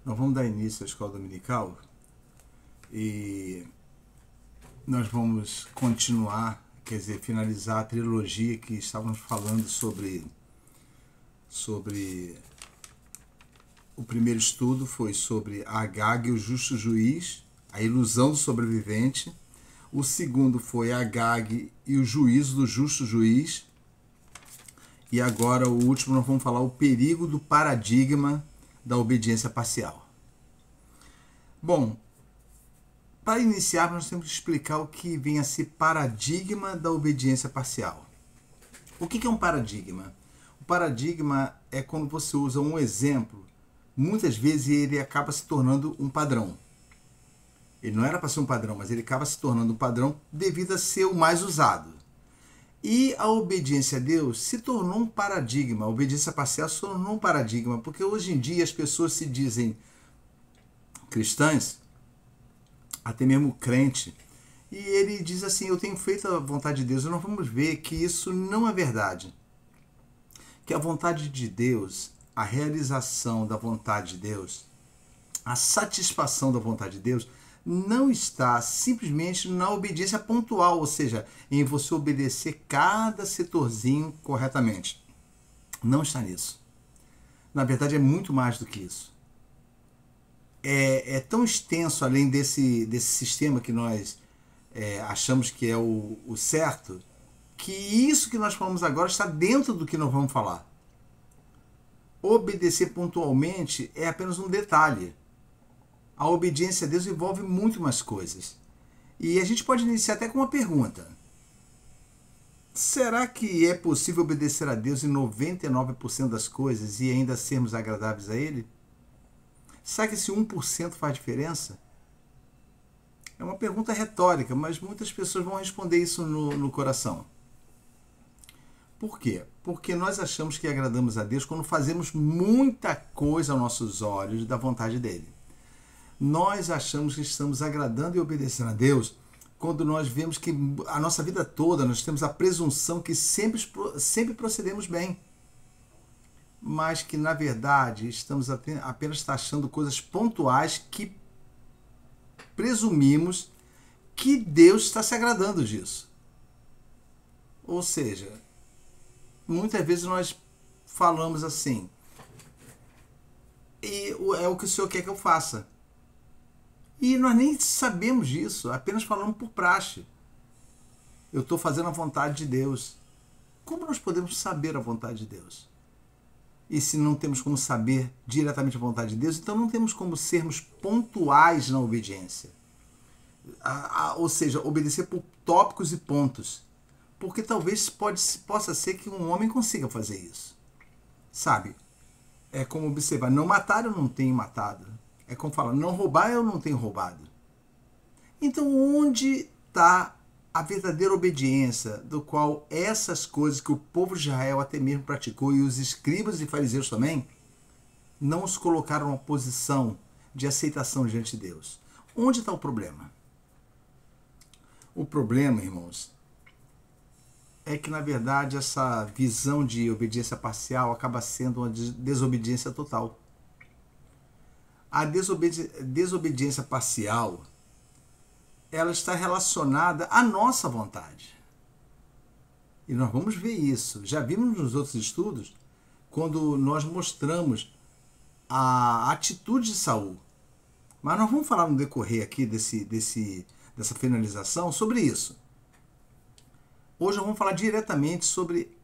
Nós vamos dar início à escola dominical e nós vamos continuar, quer dizer, finalizar a trilogia que estávamos falando sobre o primeiro estudo foi sobre Agag e o justo juiz, a ilusão do sobrevivente. O segundo foi Agag e o juízo do justo juiz. E agora o último nós vamos falar o perigo do paradigma da obediência parcial. Bom, para iniciar nós temos que explicar o que vem a ser paradigma da obediência parcial. O que é um paradigma? O paradigma é quando você usa um exemplo, muitas vezes ele acaba se tornando um padrão. Ele não era para ser um padrão, mas ele acaba se tornando um padrão devido a ser o mais usado. E a obediência a Deus se tornou um paradigma, a obediência parcial se tornou um paradigma, porque hoje em dia as pessoas se dizem cristãs, até mesmo crente, e ele diz assim, eu tenho feito a vontade de Deus, e nós vamos ver que isso não é verdade. Que a vontade de Deus, a realização da vontade de Deus, a satisfação da vontade de Deus, não está simplesmente na obediência pontual, ou seja, em você obedecer cada setorzinho corretamente. Não está nisso. Na verdade, é muito mais do que isso. É tão extenso além desse sistema que nós achamos que é o certo, que isso que nós falamos agora está dentro do que nós vamos falar. Obedecer pontualmente é apenas um detalhe. A obediência a Deus envolve muito mais coisas. E a gente pode iniciar até com uma pergunta. Será que é possível obedecer a Deus em 99% das coisas e ainda sermos agradáveis a Ele? Será que esse 1% faz diferença? É uma pergunta retórica, mas muitas pessoas vão responder isso no coração. Por quê? Porque nós achamos que agradamos a Deus quando fazemos muita coisa aos nossos olhos da vontade dEle. Nós achamos que estamos agradando e obedecendo a Deus quando nós vemos que a nossa vida toda nós temos a presunção que sempre procedemos bem. Mas que, na verdade, estamos apenas taxando coisas pontuais que presumimos que Deus está se agradando disso. Ou seja, muitas vezes nós falamos assim, e é o que o Senhor quer que eu faça. E nós nem sabemos disso, apenas falamos por praxe. Eu estou fazendo a vontade de Deus. Como nós podemos saber a vontade de Deus? E se não temos como saber diretamente a vontade de Deus, então não temos como sermos pontuais na obediência. Ou seja, obedecer por tópicos e pontos. Porque talvez possa ser que um homem consiga fazer isso. Sabe? É como observar, não matar eu não tenho matado. É como falar, não roubar eu não tenho roubado. Então onde está a verdadeira obediência, do qual essas coisas que o povo de Israel até mesmo praticou, e os escribas e fariseus também, não os colocaram numa posição de aceitação diante de Deus? Onde está o problema? O problema, irmãos, é que na verdade essa visão de obediência parcial acaba sendo uma desobediência total. A desobediência parcial, ela está relacionada à nossa vontade. E nós vamos ver isso. Já vimos nos outros estudos, quando nós mostramos a atitude de Saul. Mas nós vamos falar no decorrer aqui dessa finalização sobre isso. Hoje nós vamos falar diretamente sobre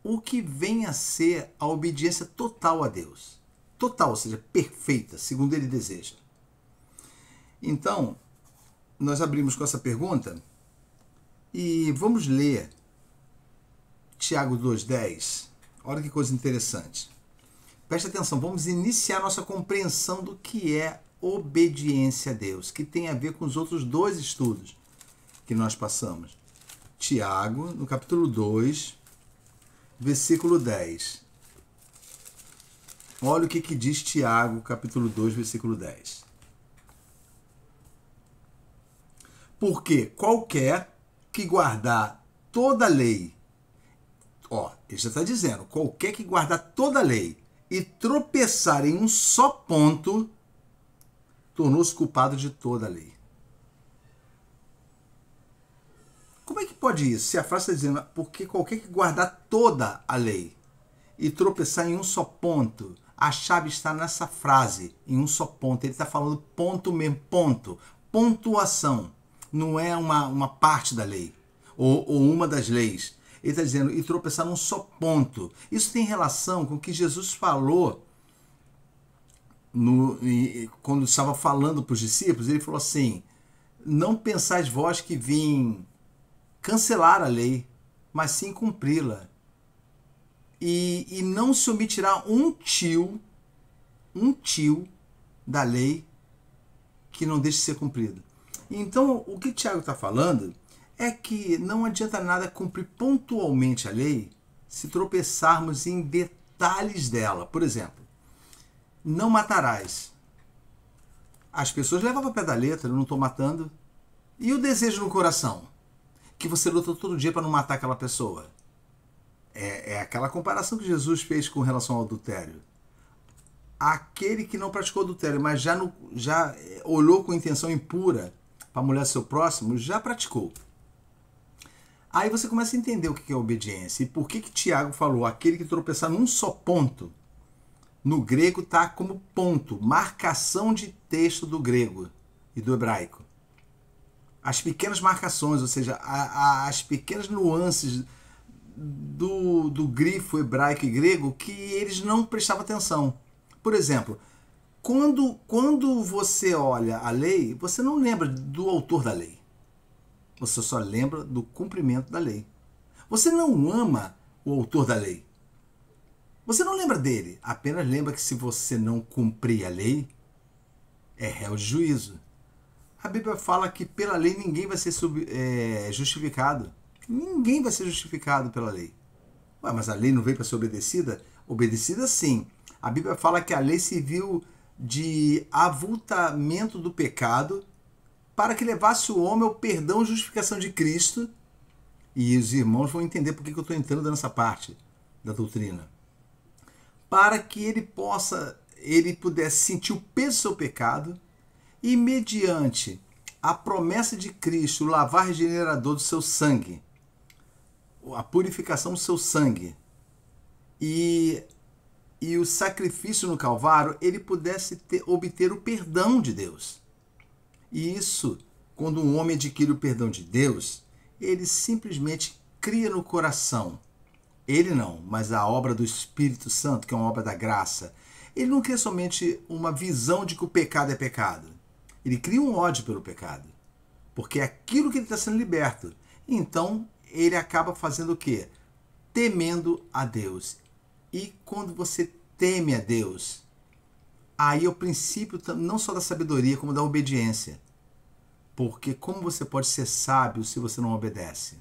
o que vem a ser a obediência total a Deus. Total, ou seja, perfeita, segundo Ele deseja. Então, nós abrimos com essa pergunta e vamos ler Tiago 2,10. Olha que coisa interessante. Preste atenção, vamos iniciar nossa compreensão do que é obediência a Deus, que tem a ver com os outros dois estudos que nós passamos. Tiago, no capítulo 2, versículo 10. Olha o que diz Tiago, capítulo 2, versículo 10. Porque qualquer que guardar toda a lei, ele já está dizendo, qualquer que guardar toda a lei e tropeçar em um só ponto, tornou-se culpado de toda a lei. Como é que pode isso? Se a frase está dizendo, porque qualquer que guardar toda a lei e tropeçar em um só ponto, a chave está nessa frase, em um só ponto. Ele está falando ponto mesmo, ponto. Pontuação. Não é uma parte da lei, ou uma das leis. Ele está dizendo, e tropeçar num só ponto. Isso tem relação com o que Jesus falou quando estava falando para os discípulos. Ele falou assim, não pensais vós que vim cancelar a lei, mas sim cumpri-la. E não se omitirá um tio da lei que não deixe de ser cumprido. Então, o que Tiago está falando é que não adianta nada cumprir pontualmente a lei se tropeçarmos em detalhes dela. Por exemplo, não matarás. As pessoas levam ao pé da letra, eu não estou matando. E o desejo no coração? Que você luta todo dia para não matar aquela pessoa. É aquela comparação que Jesus fez com relação ao adultério. Aquele que não praticou adultério, mas já olhou com intenção impura para a mulher do seu próximo, já praticou. Aí você começa a entender o que é obediência. E por que Tiago falou, aquele que tropeçar num só ponto, no grego está como ponto, marcação de texto do grego e do hebraico. As pequenas marcações, ou seja, as pequenas nuances do grifo hebraico e grego que eles não prestavam atenção. Por exemplo, quando você olha a lei, você não lembra do autor da lei. Você só lembra do cumprimento da lei. Você não ama o autor da lei. Você não lembra dele. Apenas lembra que se você não cumprir a lei, é réu de juízo. A Bíblia fala que pela lei ninguém vai ser justificado. Ninguém vai ser justificado pela lei. Ué, mas a lei não veio para ser obedecida? Obedecida sim. A Bíblia fala que a lei serviu de avultamento do pecado para que levasse o homem ao perdão e justificação de Cristo. E os irmãos vão entender por que eu estou entrando nessa parte da doutrina. Para que ele pudesse sentir o peso do seu pecado e, mediante a promessa de Cristo, o lavar regenerador do seu sangue, a purificação do seu sangue e o sacrifício no Calvário, ele pudesse obter o perdão de Deus. E isso, quando um homem adquire o perdão de Deus, ele simplesmente cria no coração. Ele não, mas a obra do Espírito Santo, que é uma obra da graça. Ele não cria somente uma visão de que o pecado é pecado. Ele cria um ódio pelo pecado. Porque é aquilo que ele está sendo liberto. Então, ele acaba fazendo o quê? Temendo a Deus. E quando você teme a Deus, aí é o princípio não só da sabedoria, como da obediência. Porque como você pode ser sábio se você não obedece?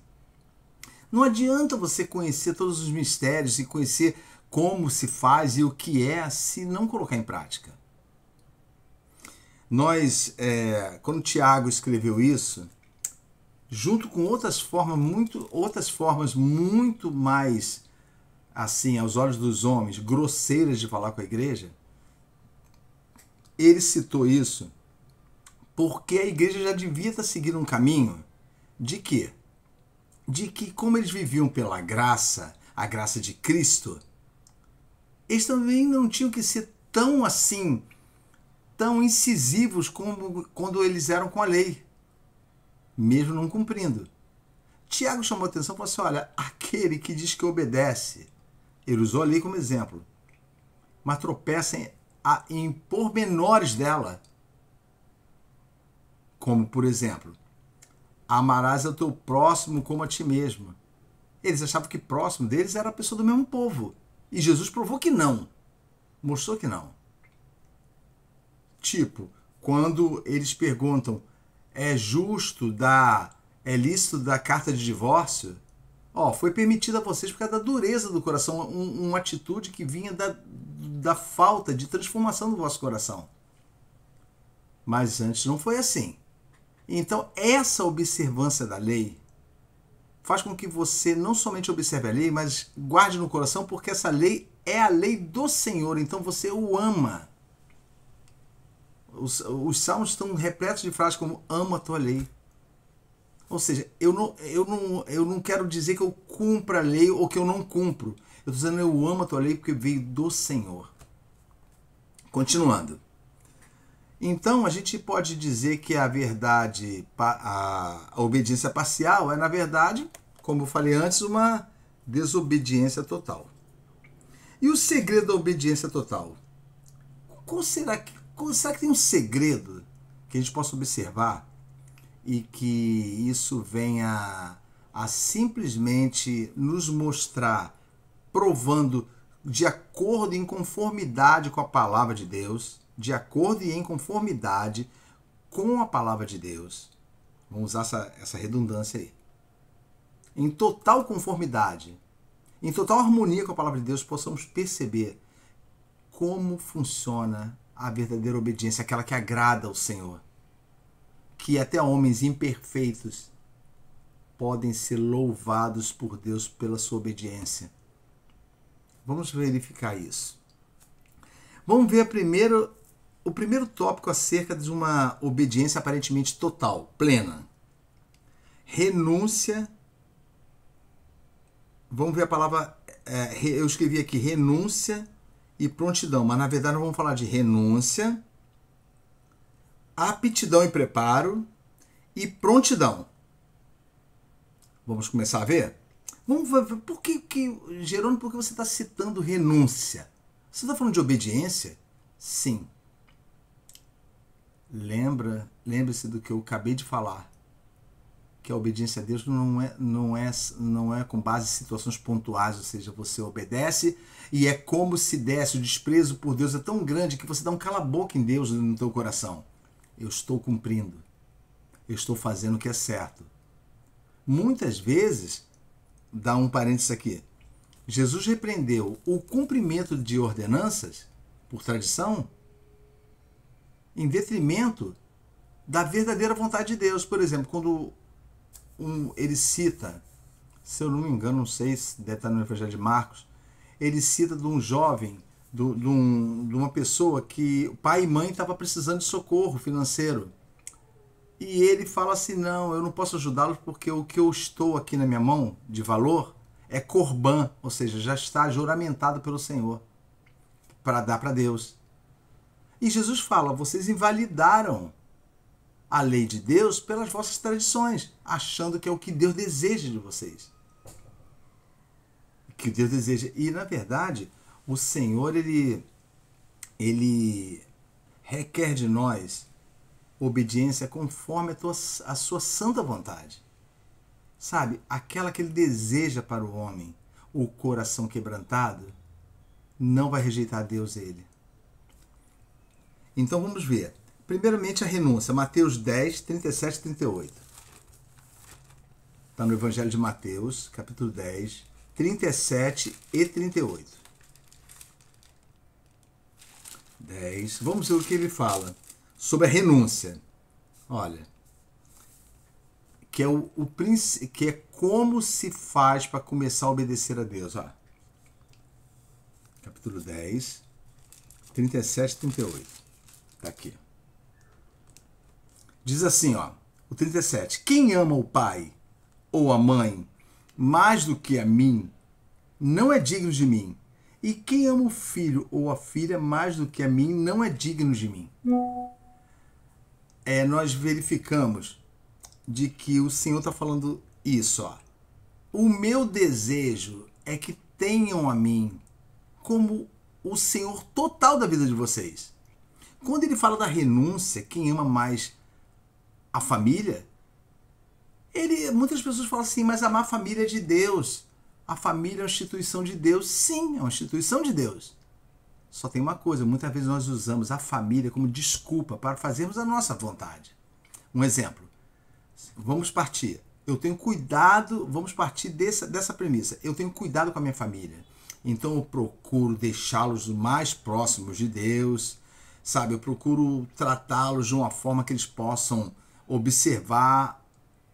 Não adianta você conhecer todos os mistérios e conhecer como se faz e o que é, se não colocar em prática. Quando Tiago escreveu isso, junto com outras formas muito mais, assim, aos olhos dos homens, grosseiras de falar com a igreja, ele citou isso porque a igreja já devia estar seguindo um caminho de quê? De que, como eles viviam pela graça, a graça de Cristo, eles também não tinham que ser tão assim, tão incisivos como quando eles eram com a lei, mesmo não cumprindo. Tiago chamou a atenção e falou assim, olha, aquele que diz que obedece, ele usou a lei como exemplo, mas tropeça em pormenores dela, como, por exemplo, amarás ao teu próximo como a ti mesmo. Eles achavam que próximo deles era a pessoa do mesmo povo. E Jesus provou que não. Mostrou que não. Tipo, quando eles perguntam, é lícito dar carta de divórcio? Foi permitido a vocês por causa da dureza do coração, uma atitude que vinha da falta de transformação do vosso coração. Mas antes não foi assim. Então, essa observância da lei faz com que você não somente observe a lei, mas guarde no coração, porque essa lei é a lei do Senhor, então você o ama. os salmos estão repletos de frases como amo a tua lei. Ou seja, eu não quero dizer que eu cumpro a lei ou que eu não cumpro. Eu estou dizendo eu amo a tua lei porque veio do Senhor. Continuando. Então, a gente pode dizer que a verdade, a obediência parcial é, na verdade, como eu falei antes, uma desobediência total. E o segredo da obediência total? Será que tem um segredo que a gente possa observar e que isso venha a simplesmente nos mostrar, provando de acordo e em conformidade com a palavra de Deus, de acordo e em conformidade com a palavra de Deus. Vamos usar essa redundância aí. Em total conformidade, em total harmonia com a palavra de Deus, possamos perceber como funciona a verdadeira obediência, aquela que agrada ao Senhor. Que até homens imperfeitos podem ser louvados por Deus pela sua obediência. Vamos verificar isso. Vamos ver o primeiro tópico acerca de uma obediência aparentemente total, plena. Renúncia. Vamos ver a palavra, eu escrevi aqui renúncia e prontidão, mas na verdade nós vamos falar de renúncia, aptidão e preparo e prontidão. Vamos começar a ver? Vamos ver Jerônimo, por que você está citando renúncia? Você está falando de obediência? Sim. Lembre-se do que eu acabei de falar. Que a obediência a Deus não é com base em situações pontuais, ou seja, você obedece e é como se desse. O desprezo por Deus é tão grande que você dá um cala-boca em Deus no teu coração. Eu estou cumprindo. Eu estou fazendo o que é certo. Muitas vezes, dá um parênteses aqui, Jesus repreendeu o cumprimento de ordenanças, por tradição, em detrimento da verdadeira vontade de Deus. Por exemplo, quando ele cita, se eu não me engano, não sei se deve estar no Evangelho de Marcos, ele cita de um jovem, de uma pessoa que o pai e mãe estavam precisando de socorro financeiro. E ele fala assim, não, eu não posso ajudá-los porque o que eu estou aqui na minha mão, de valor, é corban, ou seja, já está juramentado pelo Senhor, para dar para Deus. E Jesus fala, vocês invalidaram a lei de Deus pelas vossas tradições, achando que é o que Deus deseja de vocês. Que Deus deseja. E, na verdade, o Senhor, ele requer de nós obediência conforme a sua santa vontade. Sabe, aquela que ele deseja para o homem, o coração quebrantado, não vai rejeitar Deus ele. Então vamos ver. Primeiramente a renúncia, Mateus 10, 37 e 38. Está no Evangelho de Mateus, capítulo 10, 37 e 38. 10. Vamos ver o que ele fala sobre a renúncia. Olha, que é que é como se faz para começar a obedecer a Deus. Ó. Capítulo 10, 37 e 38. Está aqui. Diz assim, ó, o 37. Quem ama o pai ou a mãe mais do que a mim, não é digno de mim. E quem ama o filho ou a filha mais do que a mim, não é digno de mim. Nós verificamos de que o Senhor está falando isso, ó. O meu desejo é que tenham a mim como o Senhor total da vida de vocês. Quando ele fala da renúncia, quem ama mais a família, muitas pessoas falam assim, mas amar a família é de Deus. A família é uma instituição de Deus. Sim, é uma instituição de Deus. Só tem uma coisa, muitas vezes nós usamos a família como desculpa para fazermos a nossa vontade. Um exemplo. Vamos partir. Eu tenho cuidado, vamos partir dessa premissa. Eu tenho cuidado com a minha família. Então eu procuro deixá-los mais próximos de Deus, sabe? Eu procuro tratá-los de uma forma que eles possam observar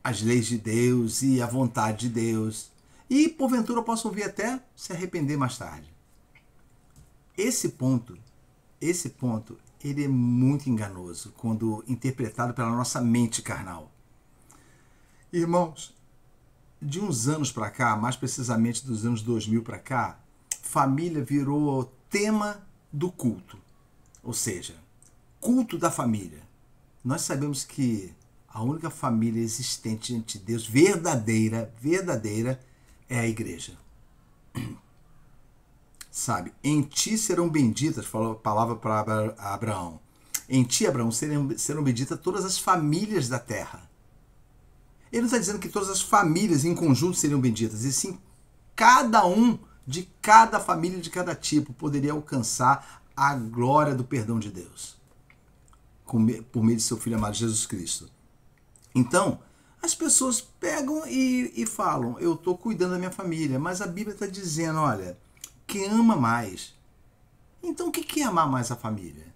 as leis de Deus e a vontade de Deus. E, porventura, possam vir até se arrepender mais tarde. Esse ponto, ele é muito enganoso quando interpretado pela nossa mente carnal. Irmãos, de uns anos para cá, mais precisamente dos anos 2000 para cá, família virou tema do culto. Ou seja, culto da família. Nós sabemos que a única família existente diante de Deus, verdadeira, é a igreja. Sabe, em ti serão benditas, falou a palavra para Abraão. Em ti, Abraão, serão benditas todas as famílias da terra. Ele não está dizendo que todas as famílias em conjunto seriam benditas, e sim cada um de cada família, de cada tipo, poderia alcançar a glória do perdão de Deus, por meio de seu Filho amado Jesus Cristo. Então, as pessoas pegam e falam, eu estou cuidando da minha família, mas a Bíblia está dizendo, olha, que ama mais. Então, o que é amar mais a família?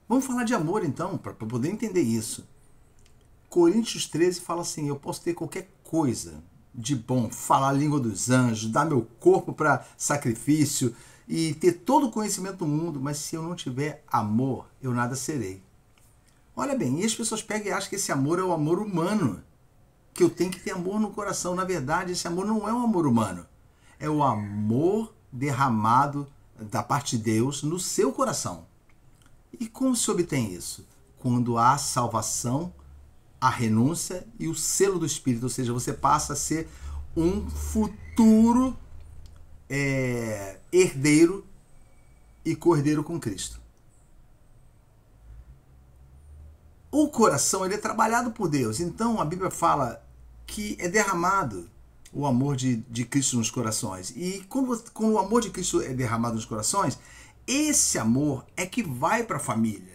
Vamos falar de amor, então, para poder entender isso. Coríntios 13 fala assim, eu posso ter qualquer coisa de bom, falar a língua dos anjos, dar meu corpo para sacrifício e ter todo o conhecimento do mundo, mas se eu não tiver amor, eu nada serei. Olha bem, e as pessoas pegam e acham que esse amor é o amor humano, que eu tenho que ter amor no coração. Na verdade, esse amor não é um amor humano, é o amor derramado da parte de Deus no seu coração. E como se obtém isso? Quando há salvação, a renúncia e o selo do Espírito, ou seja, você passa a ser um futuro herdeiro e cordeiro com Cristo. O coração, ele é trabalhado por Deus, então a Bíblia fala que é derramado o amor de Cristo nos corações. E quando o amor de Cristo é derramado nos corações, esse amor é que vai para a família.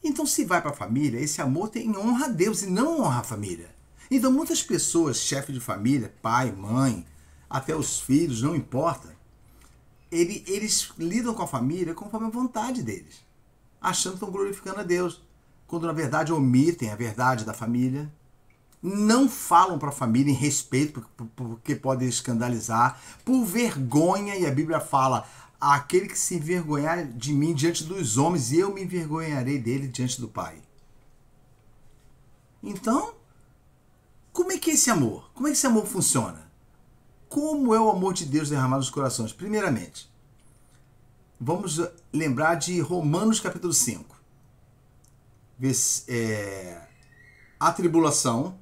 Então, se vai para a família, esse amor tem honra a Deus e não honra a família. Então, muitas pessoas, chefe de família, pai, mãe, até os filhos, não importa, eles lidam com a família conforme a vontade deles, achando que estão glorificando a Deus, quando na verdade omitem a verdade da família, não falam para a família em respeito, porque podem escandalizar, por vergonha, e a Bíblia fala, aquele que se envergonhar de mim diante dos homens, eu me envergonharei dele diante do Pai. Então, como é que é esse amor? Como é que esse amor funciona? Como é o amor de Deus derramado nos corações? Primeiramente, vamos lembrar de Romanos capítulo 5. A tribulação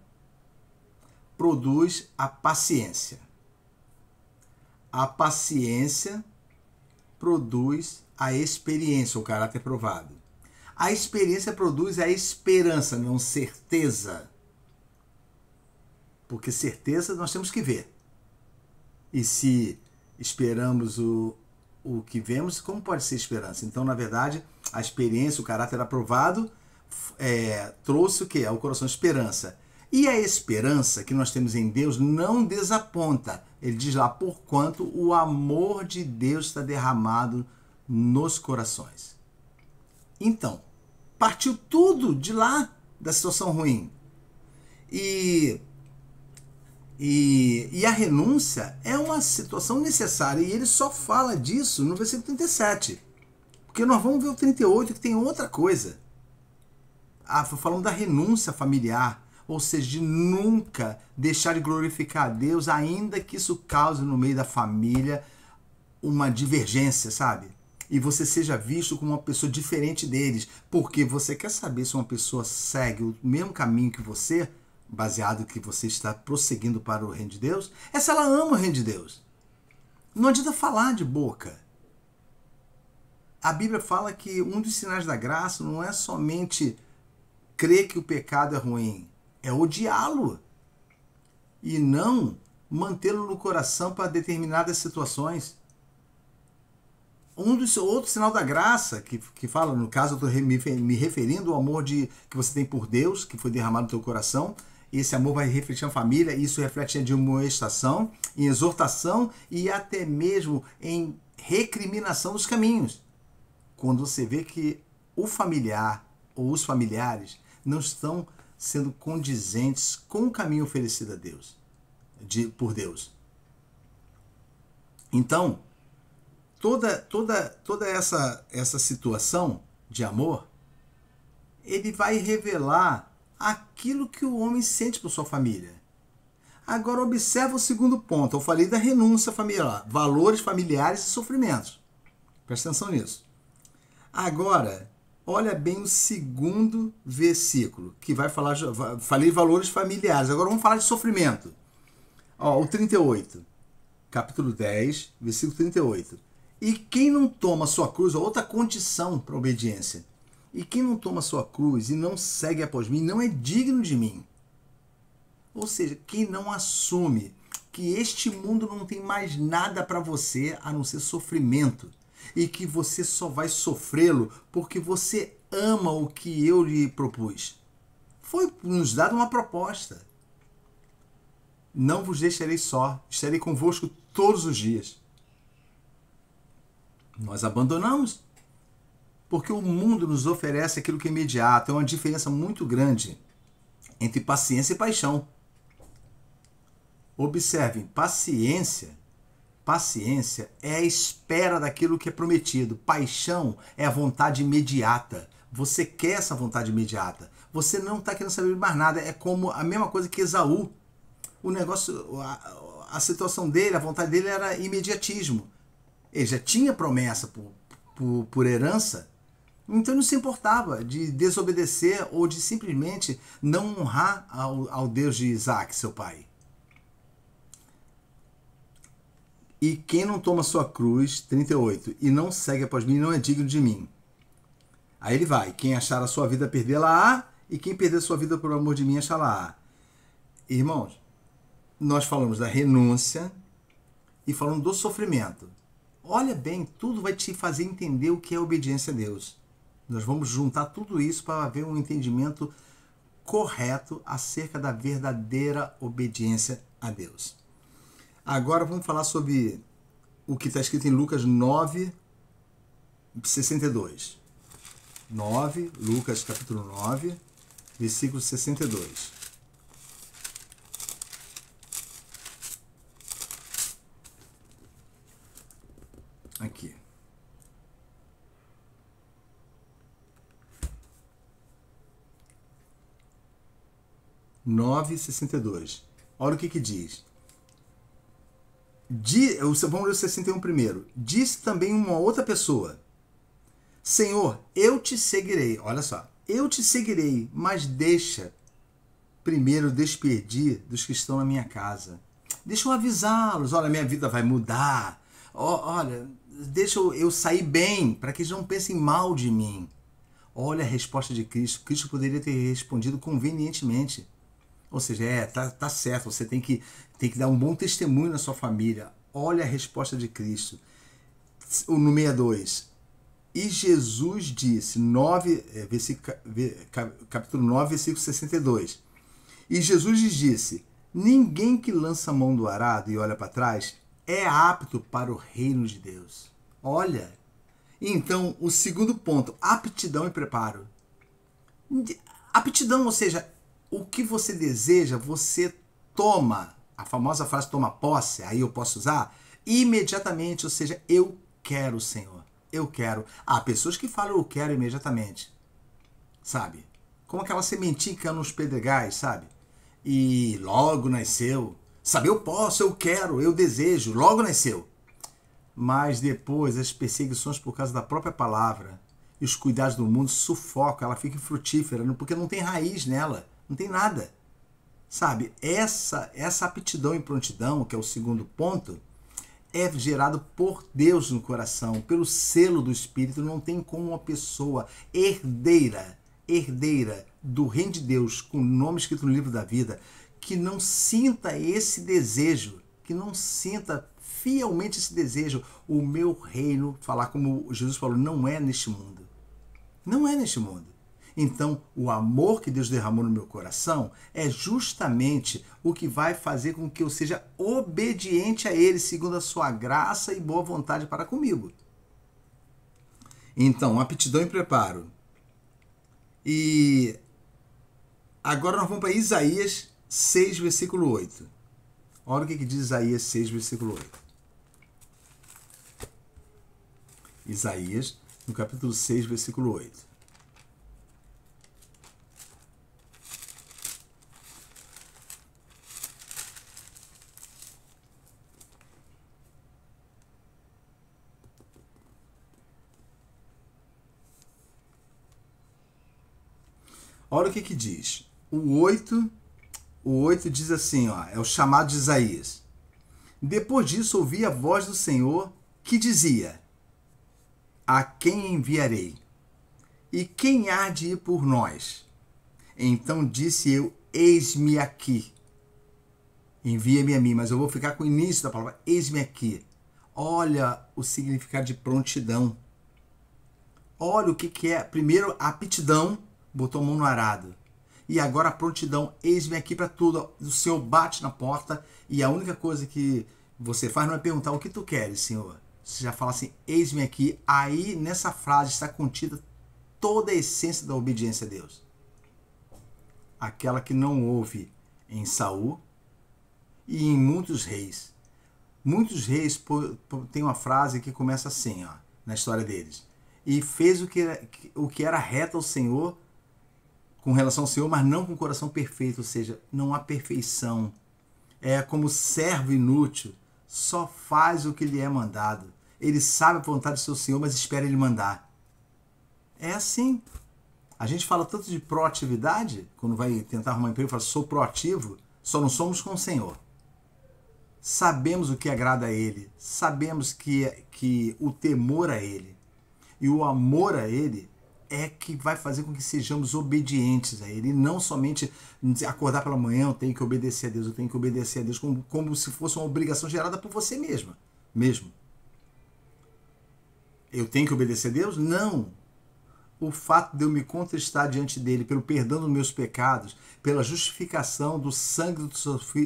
produz a paciência. A paciência produz a experiência, o caráter provado. A experiência produz a esperança, não certeza. Porque certeza nós temos que ver. E se esperamos o que vemos, como pode ser esperança? Então, na verdade, a experiência, o caráter aprovado, trouxe o quê? Ao coração esperança. E a esperança que nós temos em Deus não desaponta. Ele diz lá, porquanto o amor de Deus está derramado nos corações. Então, partiu tudo de lá, da situação ruim. E a renúncia é uma situação necessária. E ele só fala disso no versículo 37. Porque nós vamos ver o 38, que tem outra coisa. Falando da renúncia familiar. Ou seja, de nunca deixar de glorificar a Deus, ainda que isso cause no meio da família uma divergência, sabe? E você seja visto como uma pessoa diferente deles. Porque você quer saber se uma pessoa segue o mesmo caminho que você, baseado que você está prosseguindo para o reino de Deus, é se ela ama o reino de Deus. Não adianta falar de boca. A Bíblia fala que um dos sinais da graça não é somente crer que o pecado é ruim, é odiá-lo e não mantê-lo no coração para determinadas situações. Outro sinal da graça, que fala, no caso eu estou me referindo ao amor que você tem por Deus, que foi derramado no teu coração. Esse amor vai refletir na família, isso reflete em admoestação, em exortação e até mesmo em recriminação dos caminhos. Quando você vê que o familiar ou os familiares não estão sendo condizentes com o caminho oferecido a Deus, por Deus. Então, toda essa situação de amor, ele vai revelar aquilo que o homem sente por sua família. Agora observa o segundo ponto. Eu falei da renúncia familiar, valores familiares e sofrimentos. Presta atenção nisso. Agora, olha bem o segundo versículo, que vai falar, falei valores familiares. Agora vamos falar de sofrimento. Ó, o 38, capítulo 10, versículo 38. E quem não toma sua cruz, outra condição para obediência. E quem não toma sua cruz e não segue após mim, não é digno de mim. Ou seja, quem não assume que este mundo não tem mais nada para você a não ser sofrimento e que você só vai sofrê-lo porque você ama o que eu lhe propus. Foi nos dada uma proposta. Não vos deixarei só, estarei convosco todos os dias. Nós abandonamos porque o mundo nos oferece aquilo que é imediato. É uma diferença muito grande entre paciência e paixão. Observem, paciência é a espera daquilo que é prometido. Paixão é a vontade imediata. Você quer essa vontade imediata. Você não está querendo saber de mais nada. É como a mesma coisa que Esaú. O negócio, a situação dele, a vontade dele era imediatismo. Ele já tinha promessa por herança, então não se importava de desobedecer ou de simplesmente não honrar ao Deus de Isaac, seu pai. E quem não toma sua cruz, 38, e não segue após mim, não é digno de mim. Aí ele vai, quem achar a sua vida, perdê-la-á, e quem perder a sua vida por amor de mim, achá-la-á. Irmãos, nós falamos da renúncia e falamos do sofrimento. Olha bem, tudo vai te fazer entender o que é obediência a Deus. Nós vamos juntar tudo isso para haver um entendimento correto acerca da verdadeira obediência a Deus. Agora vamos falar sobre o que está escrito em Lucas 9, 62. 9, Lucas capítulo 9, versículo 62. Aqui. Nove, 62. Olha o que diz. Vamos ler o 61 primeiro. Disse também uma outra pessoa: Senhor, eu te seguirei. Olha só. Eu te seguirei, mas deixa primeiro despedir dos que estão na minha casa. Deixa eu avisá-los. Olha, minha vida vai mudar. Olha, deixa eu sair bem, para que eles não pensem mal de mim. Olha a resposta de Cristo. Cristo poderia ter respondido convenientemente. Ou seja, tá certo, você tem que dar um bom testemunho na sua família. Olha a resposta de Cristo. No 62. E Jesus disse, capítulo 9, versículo 62. E Jesus lhes disse: ninguém que lança a mão do arado e olha para trás é apto para o reino de Deus. Olha. Então, o segundo ponto, aptidão e preparo. Aptidão, ou seja, o que você deseja, você toma. A famosa frase toma posse, aí eu posso usar, imediatamente, ou seja, eu quero, Senhor. Eu quero. Há pessoas que falam eu quero imediatamente. Sabe? Como aquela sementinha que caiu nos pedregais, sabe? E logo nasceu. Sabe, eu posso, eu quero, eu desejo, logo nasceu. Mas depois as perseguições por causa da própria palavra e os cuidados do mundo sufocam, ela fica infrutífera, porque não tem raiz nela, não tem nada. Sabe, essa aptidão e prontidão, que é o segundo ponto, é gerado por Deus no coração, pelo selo do Espírito. Não tem como uma pessoa herdeira do reino de Deus, com o nome escrito no livro da vida, que não sinta esse desejo, que não sinta fielmente esse desejo. O meu reino, falar como Jesus falou, não é neste mundo. Não é neste mundo. Então, o amor que Deus derramou no meu coração é justamente o que vai fazer com que eu seja obediente a Ele, segundo a sua graça e boa vontade para comigo. Então, aptidão e preparo. E agora nós vamos para Isaías 6, versículo 8. Olha o que diz Isaías 6, versículo 8. Isaías no capítulo 6, versículo 8. Olha o que diz. O 8 diz assim, ó, é o chamado de Isaías. Depois disso ouvi a voz do Senhor que dizia: a quem enviarei? E quem há de ir por nós? Então disse eu: eis-me aqui. Envia-me a mim, mas eu vou ficar com o início da palavra, eis-me aqui. Olha o significado de prontidão. Olha o que é. Primeiro, a aptidão, botou a mão no arado. E agora a prontidão, eis-me aqui para tudo. O Senhor bate na porta e a única coisa que você faz não é perguntar o que tu queres, Senhor. Você já fala assim, eis-me aqui. Aí nessa frase está contida toda a essência da obediência a Deus. Aquela que não houve em Saul e em muitos reis. Muitos reis tem uma frase que começa assim, ó, na história deles. E fez o que era reto ao Senhor, com relação ao Senhor, mas não com o coração perfeito, ou seja, não há perfeição. É como servo inútil, só faz o que lhe é mandado. Ele sabe a vontade do seu Senhor, mas espera ele mandar. É assim. A gente fala tanto de proatividade, quando vai tentar arrumar emprego, fala, sou proativo, só não somos com o Senhor. Sabemos o que agrada a Ele, sabemos que o temor a Ele e o amor a Ele é que vai fazer com que sejamos obedientes a Ele, e não somente acordar pela manhã, eu tenho que obedecer a Deus, eu tenho que obedecer a Deus, como se fosse uma obrigação gerada por você mesmo. Eu tenho que obedecer a Deus? Não. O fato de eu me contristar diante dele pelo perdão dos meus pecados, pela justificação do sangue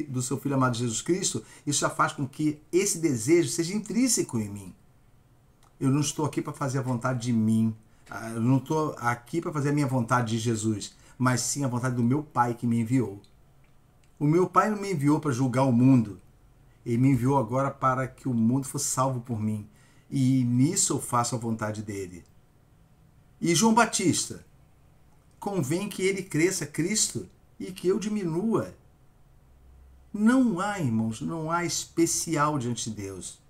do seu Filho amado Jesus Cristo, isso já faz com que esse desejo seja intrínseco em mim. Eu não estou aqui para fazer a vontade de mim, eu não estou aqui para fazer a minha vontade de Jesus, mas sim a vontade do meu Pai que me enviou. O meu Pai não me enviou para julgar o mundo, ele me enviou agora para que o mundo fosse salvo por mim, e nisso eu faço a vontade dele. E João Batista, convém que ele cresça, Cristo, e que eu diminua. Não há, irmãos, não há especial diante de Deus.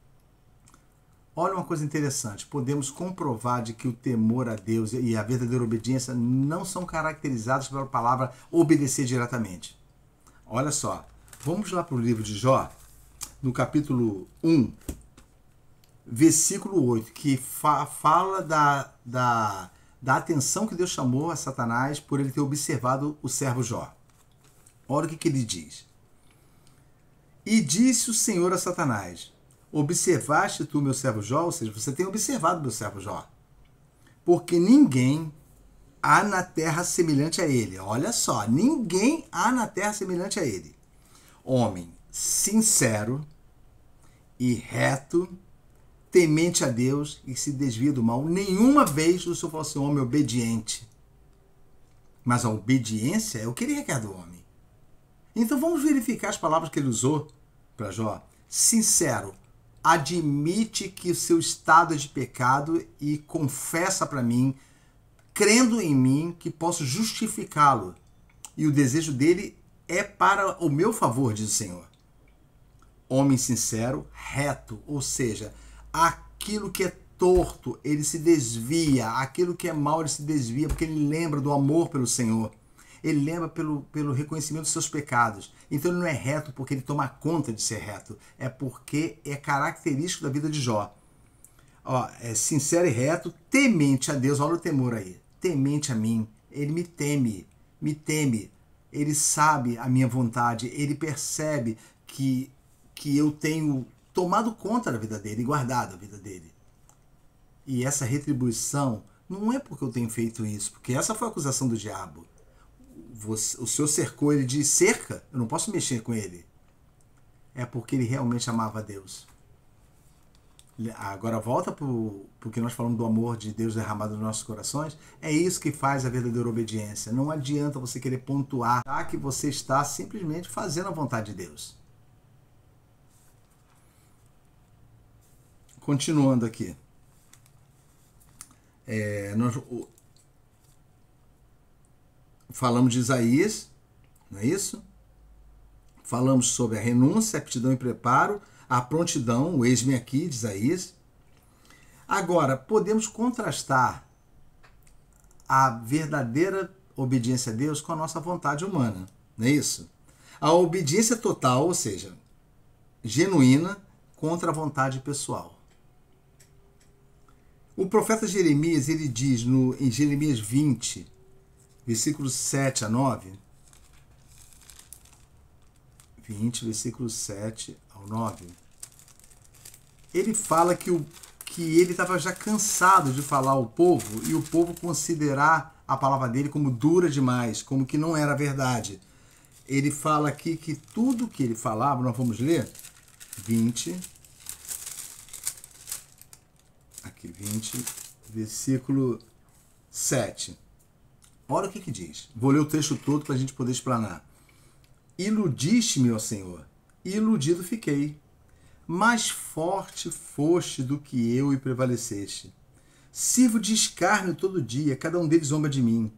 Olha uma coisa interessante, podemos comprovar de que o temor a Deus e a verdadeira obediência não são caracterizados pela palavra obedecer diretamente. Olha só, vamos lá para o livro de Jó, no capítulo 1, versículo 8, que fala da atenção que Deus chamou a Satanás por ele ter observado o servo Jó. Olha o que ele diz. E disse o Senhor a Satanás: observaste tu meu servo Jó? Ou seja, você tem observado meu servo Jó. Porque ninguém há na terra semelhante a ele. Olha só, ninguém há na terra semelhante a ele. Homem sincero e reto, temente a Deus e se desvia do mal. Nenhuma vez o Senhor falou assim, homem obediente. Mas a obediência é o que ele requer do homem. Então vamos verificar as palavras que ele usou para Jó. Sincero, admite que o seu estado é de pecado e confessa para mim, crendo em mim, que posso justificá-lo. E o desejo dele é para o meu favor, diz o Senhor. Homem sincero, reto, ou seja, aquilo que é torto, ele se desvia, aquilo que é mal, ele se desvia, porque ele lembra do amor pelo Senhor. Ele lembra pelo reconhecimento dos seus pecados. Então ele não é reto porque ele toma conta de ser reto, é porque é característico da vida de Jó. Ó, é sincero e reto, temente a Deus, olha o temor aí, temente a mim, ele me teme, ele sabe a minha vontade, ele percebe que eu tenho tomado conta da vida dele e guardado a vida dele. E essa retribuição não é porque eu tenho feito isso, porque essa foi a acusação do diabo. O Senhor cercou ele de cerca, eu não posso mexer com ele. É porque ele realmente amava a Deus. Agora volta porque nós falamos do amor de Deus derramado nos nossos corações. É isso que faz a verdadeira obediência. Não adianta você querer pontuar que você está simplesmente fazendo a vontade de Deus. Continuando aqui. Nós falamos de Isaías, não é isso? Falamos sobre a renúncia, a aptidão e preparo, a prontidão, o eis-me aqui, de Isaías. Agora, podemos contrastar a verdadeira obediência a Deus com a nossa vontade humana, não é isso? A obediência total, ou seja, genuína, contra a vontade pessoal. O profeta Jeremias, ele diz em Jeremias 20, versículos 7 a 9, 20, versículos 7 ao 9, ele fala que ele estava já cansado de falar ao povo e o povo considerar a palavra dele como dura demais, como que não era verdade. Ele fala aqui que tudo que ele falava, nós vamos ler, 20, versículo 7. Olha o que diz. Vou ler o texto todo para a gente poder explanar. Iludiste-me, ó Senhor, iludido fiquei. Mais forte foste do que eu e prevaleceste. Sirvo de escárnio todo dia, cada um deles zomba de mim.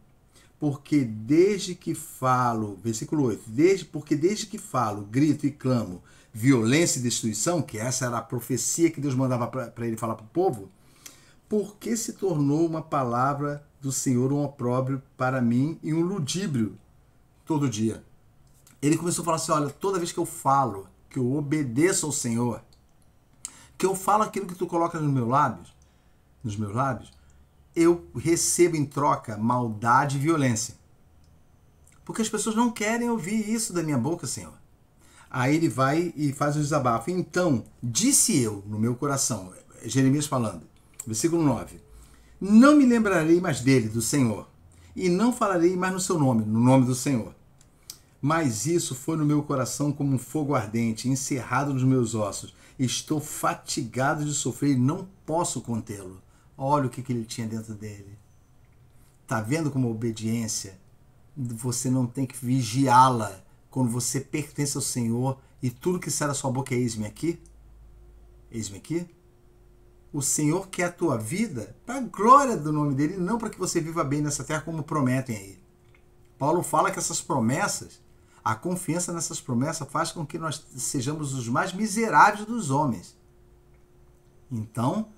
Porque desde que falo, versículo 8, porque desde que falo, grito e clamo, violência e destruição, que essa era a profecia que Deus mandava para ele falar para o povo, porque se tornou uma palavra do Senhor um opróbrio para mim e um ludíbrio todo dia. Ele começou a falar assim, olha, toda vez que eu falo, que eu obedeço ao Senhor, que eu falo aquilo que tu colocas nos meus lábios, eu recebo em troca maldade e violência. Porque as pessoas não querem ouvir isso da minha boca, Senhor. Aí ele vai e faz um desabafo. Então, disse eu no meu coração, Jeremias falando, versículo 9, não me lembrarei mais dele, do Senhor, e não falarei mais no seu nome, no nome do Senhor. Mas isso foi no meu coração como um fogo ardente, encerrado nos meus ossos. Estou fatigado de sofrer e não posso contê-lo. Olha o que ele tinha dentro dele. Está vendo como a obediência, você não tem que vigiá-la quando você pertence ao Senhor e tudo que sai da sua boca é eis-me aqui? Eis-me aqui? O Senhor quer a tua vida para a glória do nome dele, não para que você viva bem nessa terra como prometem aí. Paulo fala que essas promessas, a confiança nessas promessas faz com que nós sejamos os mais miseráveis dos homens. Então,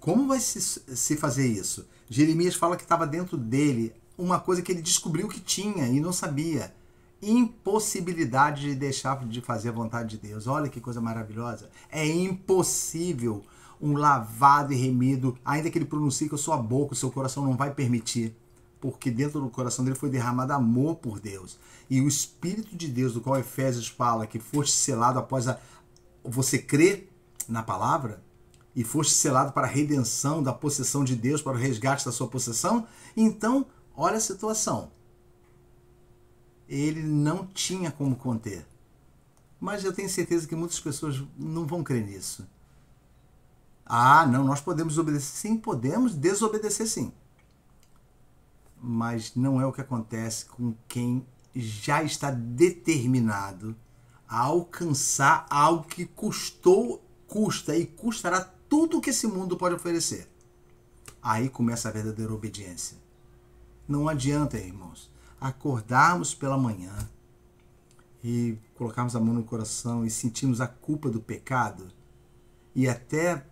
como vai se fazer isso? Jeremias fala que estava dentro dele uma coisa que ele descobriu que tinha e não sabia. Impossibilidade de deixar de fazer a vontade de Deus. Olha que coisa maravilhosa. É impossível um lavado e remido, ainda que ele pronuncie com a sua boca, o seu coração não vai permitir. Porque dentro do coração dele foi derramado amor por Deus. E o Espírito de Deus, do qual Efésios fala que foste selado após você crer na palavra, e foste selado para a redenção da possessão de Deus, para o resgate da sua possessão, então, olha a situação. Ele não tinha como conter. Mas eu tenho certeza que muitas pessoas não vão crer nisso. Ah, não, nós podemos obedecer. Sim, podemos desobedecer, sim. Mas não é o que acontece com quem já está determinado a alcançar algo que custa e custará tudo que esse mundo pode oferecer. Aí começa a verdadeira obediência. Não adianta, irmãos, acordarmos pela manhã e colocarmos a mão no coração e sentirmos a culpa do pecado e até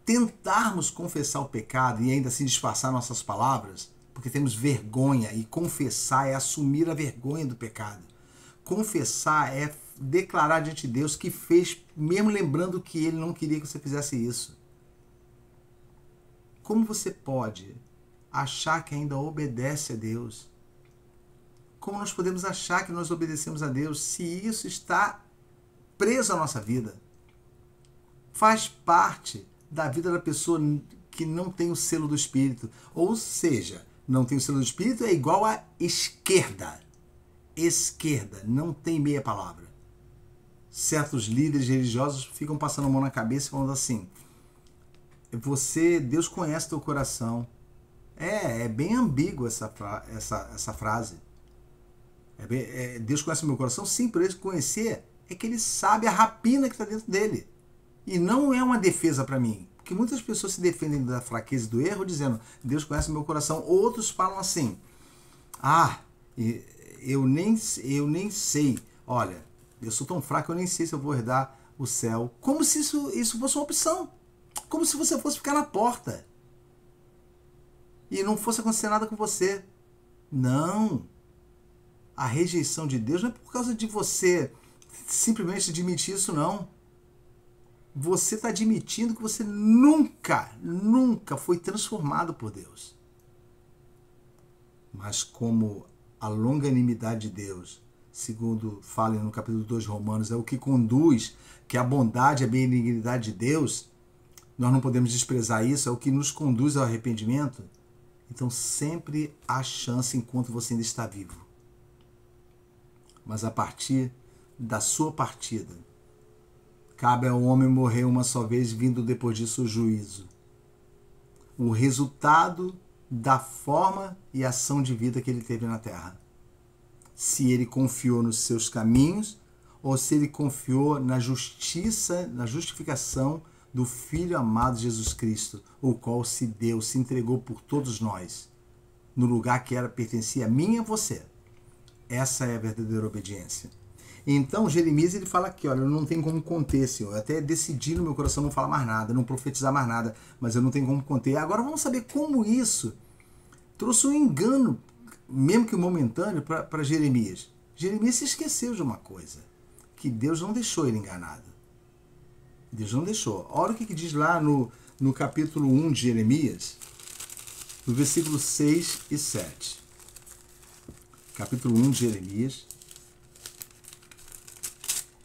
tentarmos confessar o pecado e ainda assim disfarçar nossas palavras, porque temos vergonha, e confessar é assumir a vergonha do pecado. Confessar é declarar diante de Deus que fez, mesmo lembrando que ele não queria que você fizesse isso. Como você pode achar que ainda obedece a Deus? Como nós podemos achar que nós obedecemos a Deus se isso está preso à nossa vida? Faz parte da vida da pessoa que não tem o selo do Espírito. Ou seja, não tem o selo do Espírito é igual a esquerda. Esquerda, não tem meia palavra. Certos líderes religiosos ficam passando a mão na cabeça e falando assim, Deus conhece teu coração. É bem ambígua essa frase. Deus conhece o meu coração? Sim, por ele conhecer é que ele sabe a rapina que está dentro dele. E não é uma defesa para mim. Porque muitas pessoas se defendem da fraqueza e do erro dizendo, Deus conhece o meu coração. Outros falam assim, eu nem sei, olha, eu sou tão fraco, eu nem sei se eu vou herdar o céu. Como se isso fosse uma opção. Como se você fosse ficar na porta. E não fosse acontecer nada com você. Não. A rejeição de Deus não é por causa de você simplesmente admitir isso, não. Você está admitindo que você nunca foi transformado por Deus. Mas como a longanimidade de Deus, segundo fala no capítulo 2 de Romanos, é o que conduz, que a bondade, a benignidade de Deus, nós não podemos desprezar isso, é o que nos conduz ao arrependimento. Então sempre há chance enquanto você ainda está vivo. Mas a partir da sua partida, cabe ao homem morrer uma só vez, vindo depois disso o juízo. O resultado da forma e ação de vida que ele teve na terra. Se ele confiou nos seus caminhos ou se ele confiou na justiça, na justificação do Filho amado Jesus Cristo, o qual se deu, se entregou por todos nós, no lugar que pertencia a mim e a você. Essa é a verdadeira obediência. Então, Jeremias, ele fala aqui, olha, eu não tenho como conter, Senhor. Eu até decidi no meu coração não falar mais nada, não profetizar mais nada, mas eu não tenho como conter. Agora vamos saber como isso trouxe um engano, mesmo que momentâneo, para Jeremias. Jeremias se esqueceu de uma coisa, que Deus não deixou ele enganado. Deus não deixou. Olha o que diz lá no capítulo 1 de Jeremias, no versículo 6 e 7. Capítulo 1 de Jeremias,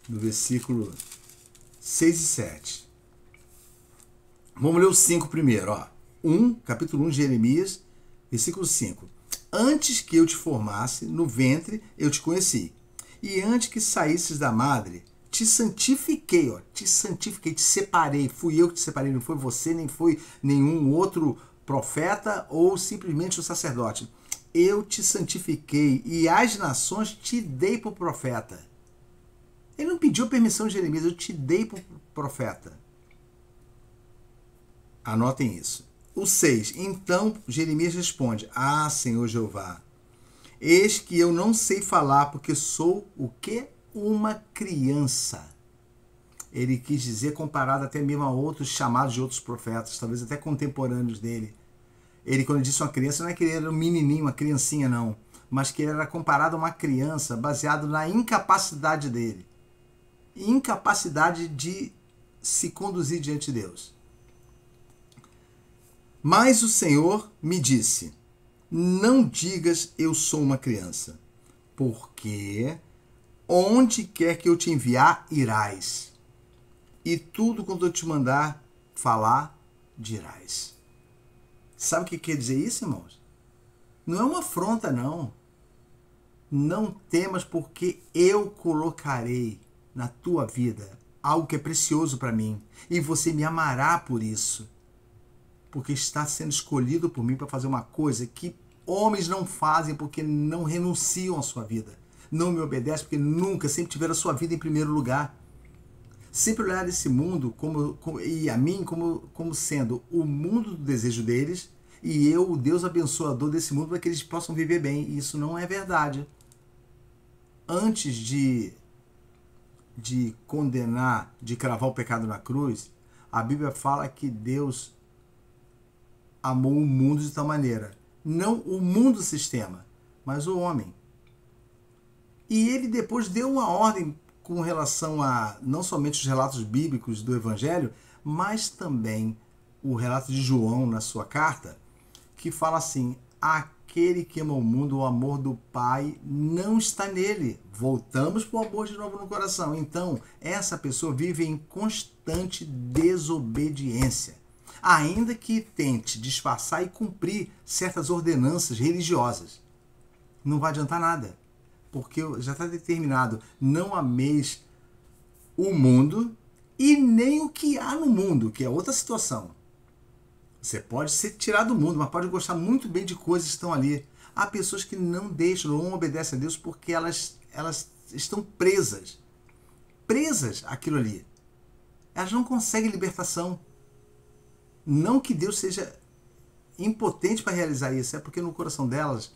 no versículo 6 e 7. Vamos ler o 5 primeiro. Ó. Capítulo 1 de Jeremias, versículo 5. Antes que eu te formasse no ventre, eu te conheci. E antes que saísses da madre, te santifiquei. Te santifiquei, te separei. Fui eu que te separei, não foi você, nem foi nenhum outro profeta ou simplesmente o sacerdote. Eu te santifiquei e às nações te dei por profeta. Ele não pediu permissão de Jeremias, eu te dei por profeta. Anotem isso. O 6. Então Jeremias responde, Senhor Jeová, eis que eu não sei falar, porque sou o quê? Uma criança. Ele quis dizer, comparado até mesmo a outros chamados de outros profetas, talvez até contemporâneos dele. Ele, quando disse uma criança, não é que ele era um menininho, uma criancinha, não. Mas que ele era comparado a uma criança, baseado na incapacidade dele. Incapacidade de se conduzir diante de Deus. Mas o Senhor me disse, não digas eu sou uma criança, porque onde quer que eu te enviar, irás. E tudo quanto eu te mandar falar, dirás. Sabe o que quer dizer isso, irmãos? Não é uma afronta, não. Não temas, porque eu colocarei na tua vida algo que é precioso para mim. E você me amará por isso. Porque está sendo escolhido por mim para fazer uma coisa que homens não fazem porque não renunciam à sua vida. Não me obedecem porque nunca, sempre tiveram a sua vida em primeiro lugar. Sempre olhar esse mundo e a mim como sendo o mundo do desejo deles e eu, o Deus abençoador desse mundo, para que eles possam viver bem. E isso não é verdade. Antes de condenar, de cravar o pecado na cruz, a Bíblia fala que Deus amou o mundo de tal maneira, não o mundo sistema, mas o homem. E ele depois deu uma ordem com relação a não somente os relatos bíblicos do Evangelho, mas também o relato de João na sua carta, que fala assim, aquele que ama o mundo, o amor do Pai não está nele. Voltamos para o amor de novo no coração. Então, essa pessoa vive em constante desobediência, ainda que tente disfarçar e cumprir certas ordenanças religiosas. Não vai adiantar nada, porque já está determinado, não ameis o mundo e nem o que há no mundo, que é outra situação. Você pode ser tirado do mundo, mas pode gostar muito bem de coisas que estão ali. Há pessoas que não deixam, não obedecem a Deus porque elas estão presas àquilo ali. elas não conseguem libertação. Não que Deus seja impotente para realizar isso, é porque no coração delas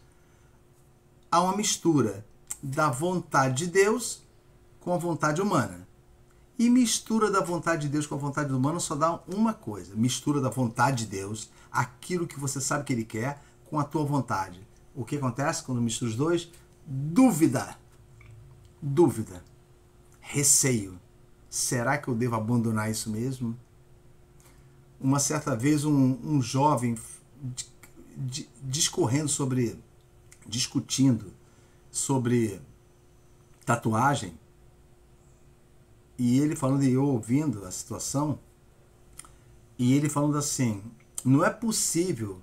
há uma mistura da vontade de Deus com a vontade humana. E mistura da vontade de Deus com a vontade humana só dá uma coisa. Mistura da vontade de Deus, aquilo que você sabe que Ele quer, com a tua vontade. O que acontece quando mistura os dois? Dúvida. Dúvida. Receio. Será que eu devo abandonar isso mesmo? Uma certa vez um jovem discutindo sobre tatuagem, e ele falando e eu ouvindo a situação, e ele falando assim, não é possível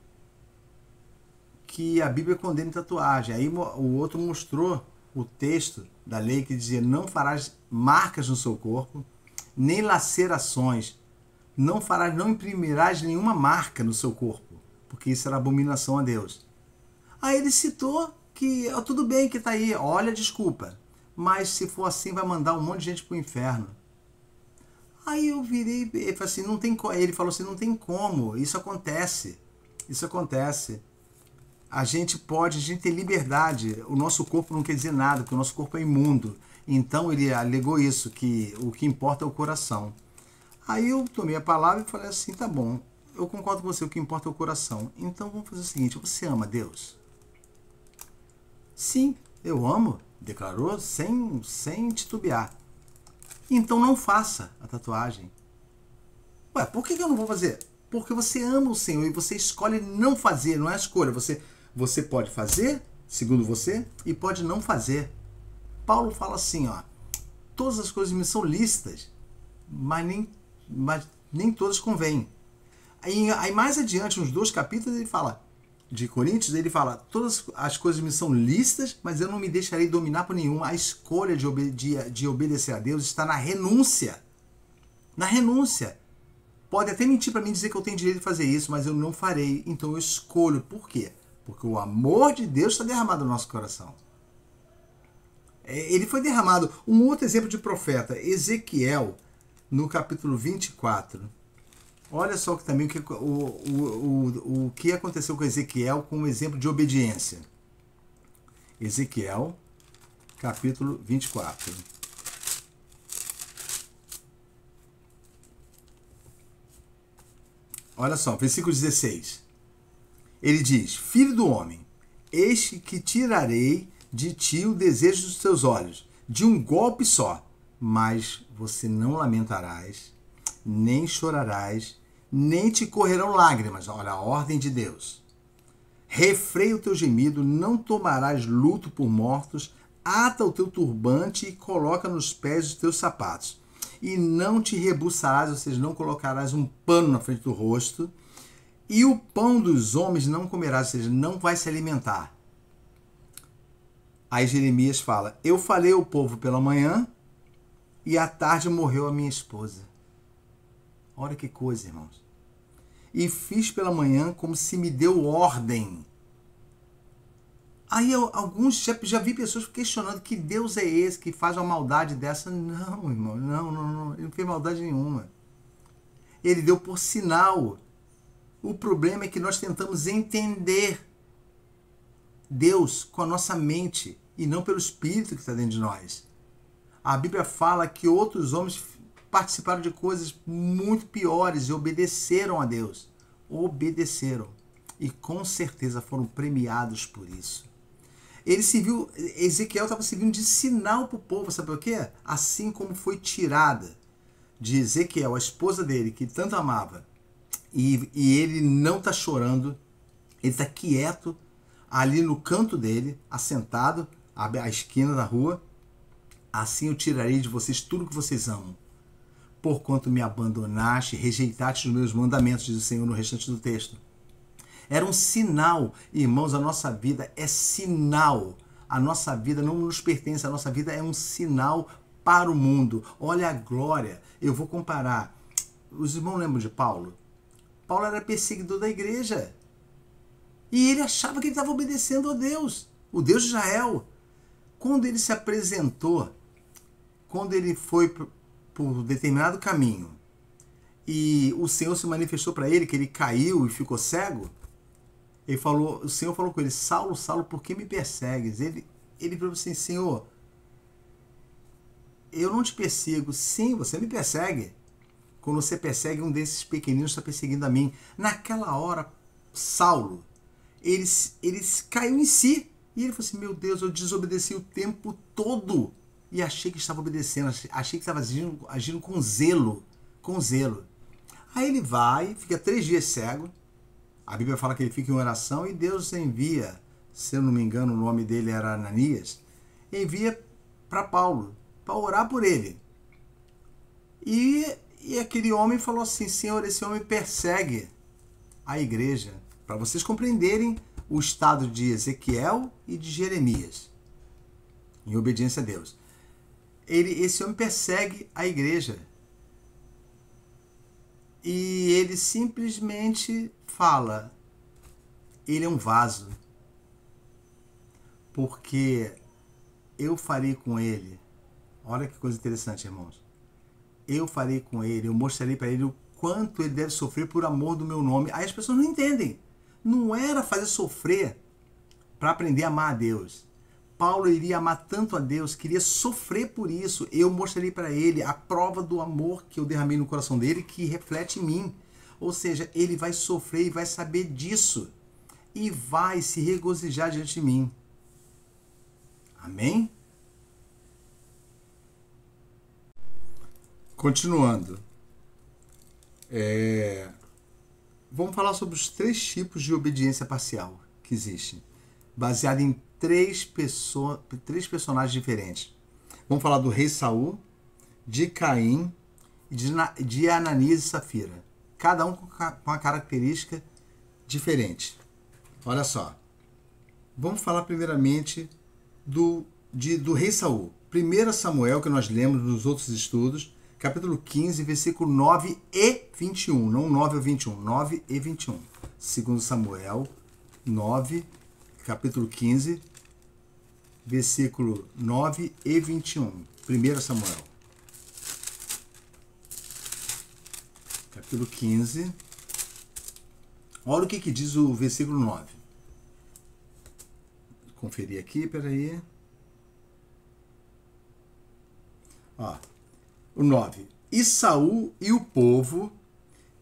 que a Bíblia condene tatuagem. Aí o outro mostrou o texto da lei que dizia, não farás marcas no seu corpo, nem lacerações, não imprimirás nenhuma marca no seu corpo, porque isso era abominação a Deus. Aí ele citou que tudo bem que está aí, olha, desculpa, mas se for assim vai mandar um monte de gente para o inferno. Aí eu virei, ele falou assim, não tem como, isso acontece. A gente tem liberdade, o nosso corpo não quer dizer nada, porque o nosso corpo é imundo. Então ele alegou isso, que o que importa é o coração. Aí eu tomei a palavra e falei assim, tá bom, eu concordo com você, o que importa é o coração. Então vamos fazer o seguinte, você ama Deus? Sim, eu amo, declarou sem titubear. Então não faça a tatuagem. Ué, por que eu não vou fazer? Porque você ama o Senhor e você escolhe não fazer, não é escolha. Você pode fazer, segundo você, e pode não fazer. Paulo fala assim, ó, todas as coisas me são lícitas, mas nem todas convêm. Aí mais adiante, uns 2 capítulos, ele fala, de Coríntios, ele fala, todas as coisas me são lícitas, mas eu não me deixarei dominar por nenhuma. A escolha de obedecer a Deus está na renúncia. Na renúncia. Pode até mentir para mim, dizer que eu tenho direito de fazer isso, mas eu não farei. Então eu escolho. Por quê? Porque o amor de Deus está derramado no nosso coração. Ele foi derramado. Um outro exemplo de profeta, Ezequiel, no capítulo 24. Olha só também o que aconteceu com Ezequiel com um exemplo de obediência. Ezequiel, capítulo 24. Olha só, versículo 16. Ele diz, filho do homem, eis que tirarei de ti o desejo dos teus olhos, de um golpe só, mas você não lamentarás, nem chorarás, nem te correrão lágrimas. Olha a ordem de Deus. Refreia o teu gemido, não tomarás luto por mortos, ata o teu turbante e coloca nos pés os teus sapatos. E não te rebuçarás, ou seja, não colocarás um pano na frente do rosto, e o pão dos homens não comerás, ou seja, não vai se alimentar. Aí Jeremias fala, eu falei ao povo pela manhã, e à tarde morreu a minha esposa. Olha que coisa, irmãos. E fiz pela manhã como se me deu ordem. Aí alguns já vi pessoas questionando que Deus é esse que faz uma maldade dessa. Não, irmão, não. Ele não fez maldade nenhuma. Ele deu por sinal. O problema é que nós tentamos entender Deus com a nossa mente e não pelo Espírito que está dentro de nós. A Bíblia fala que outros homens participaram de coisas muito piores e obedeceram a Deus. Obedeceram. E com certeza foram premiados por isso. Ezequiel estava servindo de sinal para o povo, sabe por quê? Assim como foi tirada de Ezequiel, a esposa dele, que tanto amava, e ele não está chorando, ele está quieto, ali no canto dele, assentado, à esquina da rua, assim eu tirarei de vocês tudo que vocês amam. Porquanto me abandonaste, rejeitaste os meus mandamentos, diz o Senhor no restante do texto. Era um sinal, irmãos, a nossa vida é sinal. A nossa vida não nos pertence, a nossa vida é um sinal para o mundo. Olha a glória. Eu vou comparar. Os irmãos lembram de Paulo? Paulo era perseguidor da igreja. E ele achava que ele estava obedecendo a Deus, o Deus de Israel. Quando ele se apresentou, quando ele foi por determinado caminho, e o Senhor se manifestou para ele, que ele caiu e ficou cego, o Senhor falou com ele: Saulo, Saulo, por que me persegues? Ele falou assim: Senhor, eu não te persigo. Sim, você me persegue. Quando você persegue, um desses pequeninos está perseguindo a mim. Naquela hora, Saulo, ele caiu em si. E ele falou assim: meu Deus, eu desobedeci o tempo todo. E achei que estava obedecendo, achei que estava agindo com zelo. Com zelo. Aí ele vai, fica 3 dias cego. A Bíblia fala que ele fica em oração e Deus envia, se eu não me engano o nome dele era Ananias, envia para Paulo, para orar por ele. E aquele homem falou assim: Senhor, esse homem persegue a igreja. Para vocês compreenderem o estado de Ezequiel e de Jeremias, em obediência a Deus. Esse homem persegue a igreja. E ele simplesmente fala: ele é um vaso, porque eu farei com ele. Olha que coisa interessante, irmãos. Eu farei com ele, eu mostrarei para ele o quanto ele deve sofrer por amor do meu nome. Aí as pessoas não entendem. Não era fazer sofrer para aprender a amar a Deus. Paulo iria amar tanto a Deus, queria sofrer por isso. Eu mostrarei para ele a prova do amor que eu derramei no coração dele, que reflete em mim. Ou seja, ele vai sofrer e vai saber disso. E vai se regozijar diante de mim. Amém? Continuando. Vamos falar sobre os 3 tipos de obediência parcial que existem, baseado em 3 personagens diferentes. Vamos falar do rei Saul, de Caim e de Ananias e Safira. Cada um com uma característica diferente. Olha só. Vamos falar primeiramente do rei Saul. 1 Samuel, que nós lemos nos outros estudos, capítulo 15, versículo 9 e 21. Não 9 ou 21, 9 e 21. 2 Samuel 9, capítulo 15, versículo 9 e 21. 1 Samuel. Capítulo 15. Olha o que diz o versículo 9. Vou conferir aqui, peraí. Ó, o 9. E Saul e o povo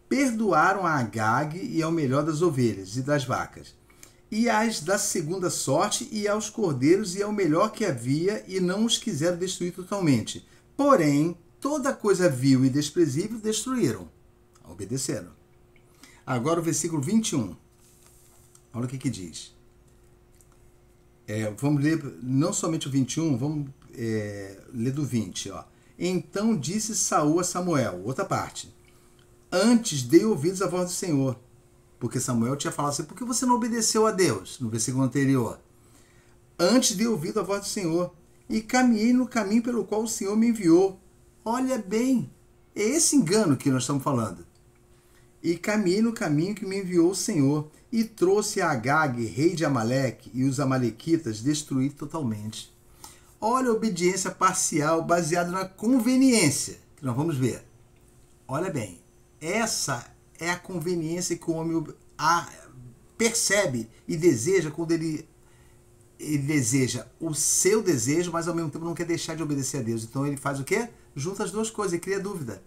perdoaram a Agag e ao melhor das ovelhas e das vacas, e as da segunda sorte, e aos cordeiros, e ao melhor que havia, e não os quiseram destruir totalmente. Porém, toda coisa vil e desprezível destruíram. Obedeceram. Agora o versículo 21. Olha o que diz. Vamos ler não somente o 21, vamos ler do 20. Ó. Então disse Saul a Samuel, outra parte: antes dei ouvidos à voz do Senhor. Porque Samuel tinha falado assim: por que você não obedeceu a Deus? No versículo anterior. Antes dei ouvido à voz do Senhor, e caminhei no caminho pelo qual o Senhor me enviou. Olha bem, é esse engano que nós estamos falando. E caminhei no caminho que me enviou o Senhor, e trouxe a Agag, rei de Amaleque, e os amalequitas destruí totalmente. Olha a obediência parcial baseada na conveniência, que nós vamos ver. Olha bem, essa é a conveniência que o homem percebe e deseja quando ele deseja o seu desejo, mas ao mesmo tempo não quer deixar de obedecer a Deus. Então ele faz o quê? Junta as duas coisas e cria dúvida.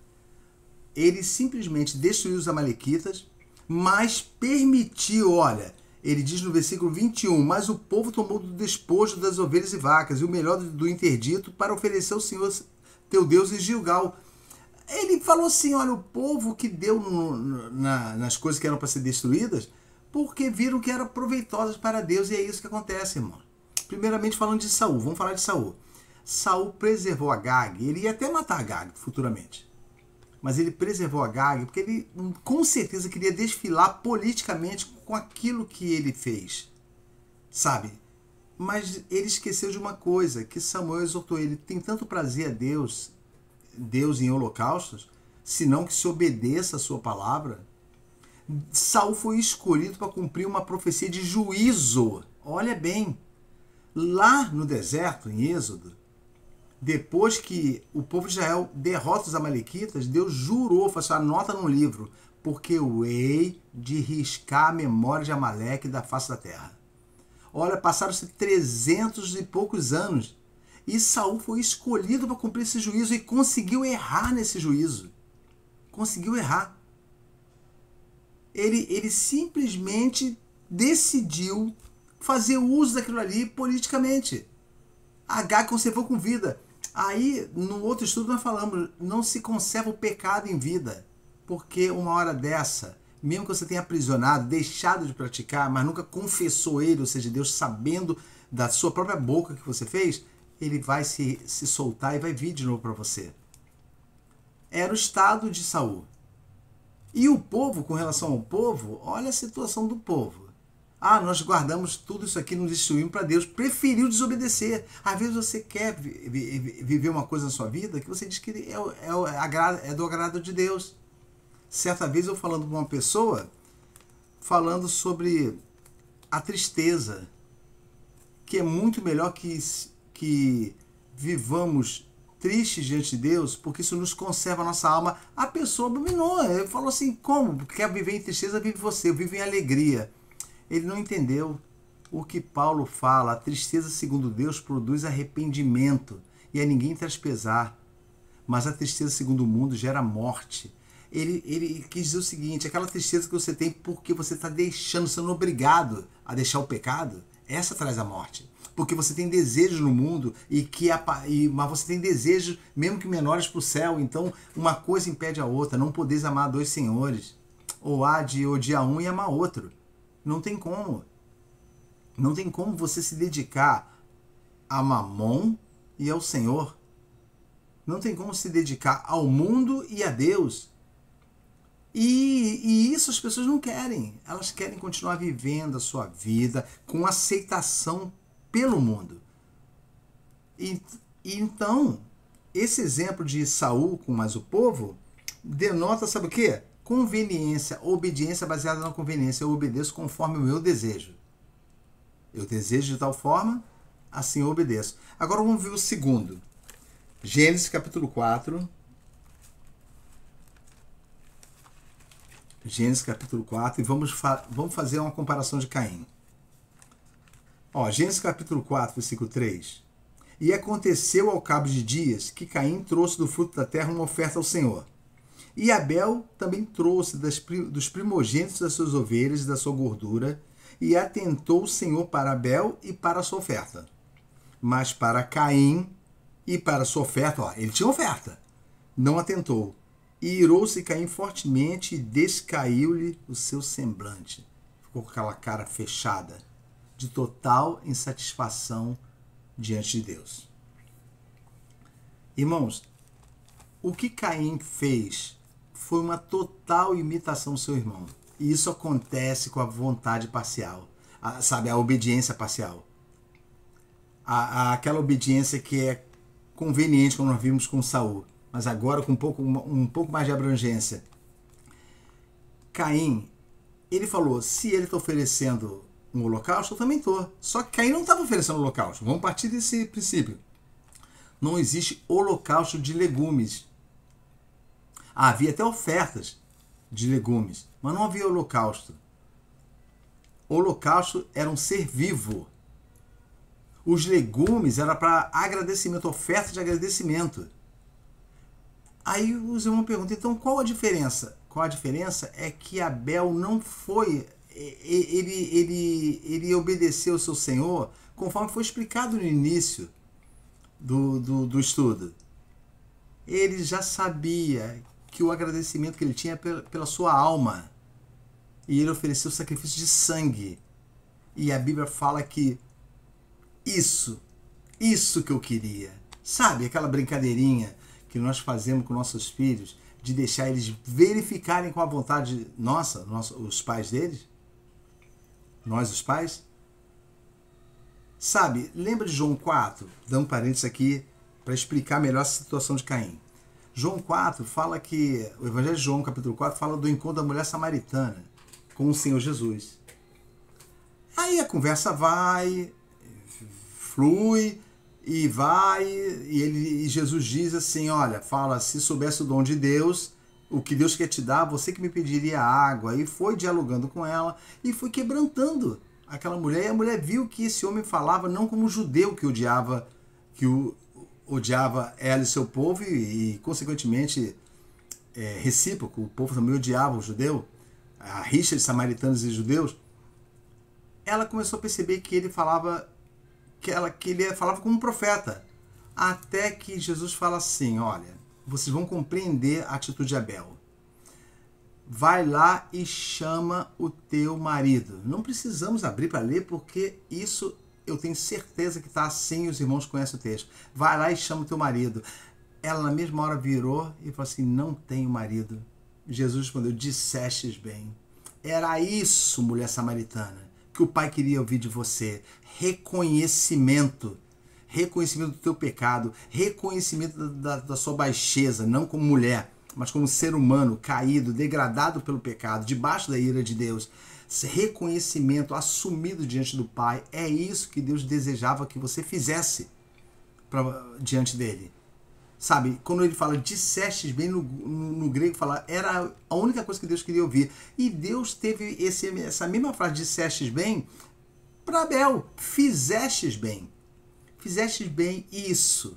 Ele simplesmente destruiu os amalequitas, mas permitiu, olha, ele diz no versículo 21, mas o povo tomou do despojo das ovelhas e vacas e o melhor do interdito para oferecer ao Senhor teu Deus em Gilgal. Ele falou assim: olha, o povo que deu nas coisas que eram para ser destruídas, porque viram que eram proveitosas para Deus, e é isso que acontece, irmão. Primeiramente falando de Saul, vamos falar de Saul. Saul preservou Agag, ele ia até matar Agag futuramente. Mas ele preservou Agag porque ele com certeza queria desfilar politicamente com aquilo que ele fez, sabe? Mas ele esqueceu de uma coisa, que Samuel exortou ele: tem tanto prazer a Deus em holocaustos, senão que se obedeça a sua palavra. Saul foi escolhido para cumprir uma profecia de juízo. Olha bem, lá no deserto, em Êxodo, Depois que o povo de Israel derrota os amalequitas, Deus jurou, falou assim, anota num livro, porque eu hei de riscar a memória de Amaleque da face da terra. Olha, passaram-se 300 e poucos anos e Saul foi escolhido para cumprir esse juízo e conseguiu errar nesse juízo. Conseguiu errar. Ele simplesmente decidiu fazer uso daquilo ali politicamente. Agag conservou com vida. Aí, no outro estudo nós falamos, não se conserva o pecado em vida, porque uma hora dessa, mesmo que você tenha aprisionado, deixado de praticar, mas nunca confessou ele, ou seja, Deus sabendo da sua própria boca que você fez, ele vai se soltar e vai vir de novo para você. Era o estado de Saul. E o povo, com relação ao povo, olha a situação do povo. Nós guardamos tudo isso aqui, nos destruímos para Deus. Preferiu desobedecer. Às vezes você quer viver uma coisa na sua vida que você diz que é do agrado de Deus. Certa vez eu falando com uma pessoa, falando sobre a tristeza, que é muito melhor que vivamos tristes diante de Deus, porque isso nos conserva a nossa alma. A pessoa abominou, ele falou assim, como? Quer viver em tristeza, vive você, eu vivo em alegria. Ele não entendeu o que Paulo fala. A tristeza, segundo Deus, produz arrependimento e a ninguém traz pesar. Mas a tristeza, segundo o mundo, gera morte. Ele quis dizer o seguinte, aquela tristeza que você tem porque você está deixando, sendo obrigado a deixar o pecado, essa traz a morte. Porque você tem desejos no mundo, mas você tem desejos, mesmo que menores, para o céu. Então, uma coisa impede a outra. Não podeis amar dois senhores. Ou há de odiar um e amar outro. Não tem como. Não tem como você se dedicar a Mamon e ao Senhor. Não tem como se dedicar ao mundo e a Deus. E isso as pessoas não querem. Elas querem continuar vivendo a sua vida com aceitação pelo mundo. Então, esse exemplo de Saul com mais o povo denota, sabe o quê? Conveniência, obediência baseada na conveniência. Eu obedeço conforme o meu desejo. Eu desejo de tal forma, assim eu obedeço. Agora vamos ver o segundo. Gênesis capítulo 4. Gênesis capítulo 4 e vamos fazer uma comparação de Caim. Gênesis capítulo 4, versículo 3. E aconteceu ao cabo de dias que Caim trouxe do fruto da terra uma oferta ao Senhor. E Abel também trouxe dos primogênitos das suas ovelhas e da sua gordura, e atentou o Senhor para Abel e para a sua oferta. Mas para Caim e para a sua oferta, ele tinha oferta, não atentou. E irou-se Caim fortemente e descaiu-lhe o seu semblante. Ficou com aquela cara fechada, de total insatisfação diante de Deus. Irmãos, o que Caim fez foi uma total imitação do seu irmão. E isso acontece com a vontade parcial, a obediência parcial. Aquela obediência que é conveniente, como nós vimos com Saul, mas agora com um pouco mais de abrangência. Caim, ele falou, se ele está oferecendo um holocausto, eu também estou. Só que Caim não estava oferecendo holocausto. Vamos partir desse princípio. Não existe holocausto de legumes. Havia até ofertas de legumes, mas não havia holocausto. Holocausto era um ser vivo. Os legumes era para agradecimento, oferta de agradecimento. Aí os irmãos perguntam, então qual a diferença? Qual a diferença é que Abel não foi, ele obedeceu ao seu Senhor conforme foi explicado no início do estudo. Ele já sabia que o agradecimento que ele tinha pela sua alma. E ele ofereceu sacrifício de sangue. E a Bíblia fala que isso que eu queria. Sabe, aquela brincadeirinha que nós fazemos com nossos filhos, de deixar eles verificarem com a vontade nossa, os pais deles? Nós, os pais? Sabe, lembra de João 4? Dando parênteses aqui para explicar melhor a situação de Caim. João 4 fala que, o Evangelho de João, capítulo 4, fala do encontro da mulher samaritana com o Senhor Jesus. Aí a conversa vai, flui, e vai, e Jesus diz assim, olha, fala, se soubesse o dom de Deus, o que Deus quer te dar, você que me pediria água. E foi dialogando com ela e foi quebrantando aquela mulher. E a mulher viu que esse homem falava não como judeu que odiava, odiava ela e seu povo e consequentemente, recíproco, o povo também odiava o judeu, a rixa de samaritanos e judeus. Ela começou a perceber que ele falava como um profeta, até que Jesus fala assim, olha, vocês vão compreender a atitude de Abel. Vai lá e chama o teu marido. Não precisamos abrir para ler, porque isso eu tenho certeza que está assim, os irmãos conhecem o texto. Vai lá e chama o teu marido. Ela na mesma hora virou e falou assim, não tenho marido. Jesus respondeu, dissestes bem. Era isso, mulher samaritana, que o Pai queria ouvir de você. Reconhecimento do teu pecado, reconhecimento da sua baixeza, não como mulher, mas como ser humano caído, degradado pelo pecado, debaixo da ira de Deus. Reconhecimento assumido diante do Pai, é isso que Deus desejava que você fizesse diante dele. Sabe, quando ele fala dissestes bem, no grego fala, era a única coisa que Deus queria ouvir. E Deus teve essa mesma frase, dissestes bem, para Abel, fizestes bem. Fizestes bem isso.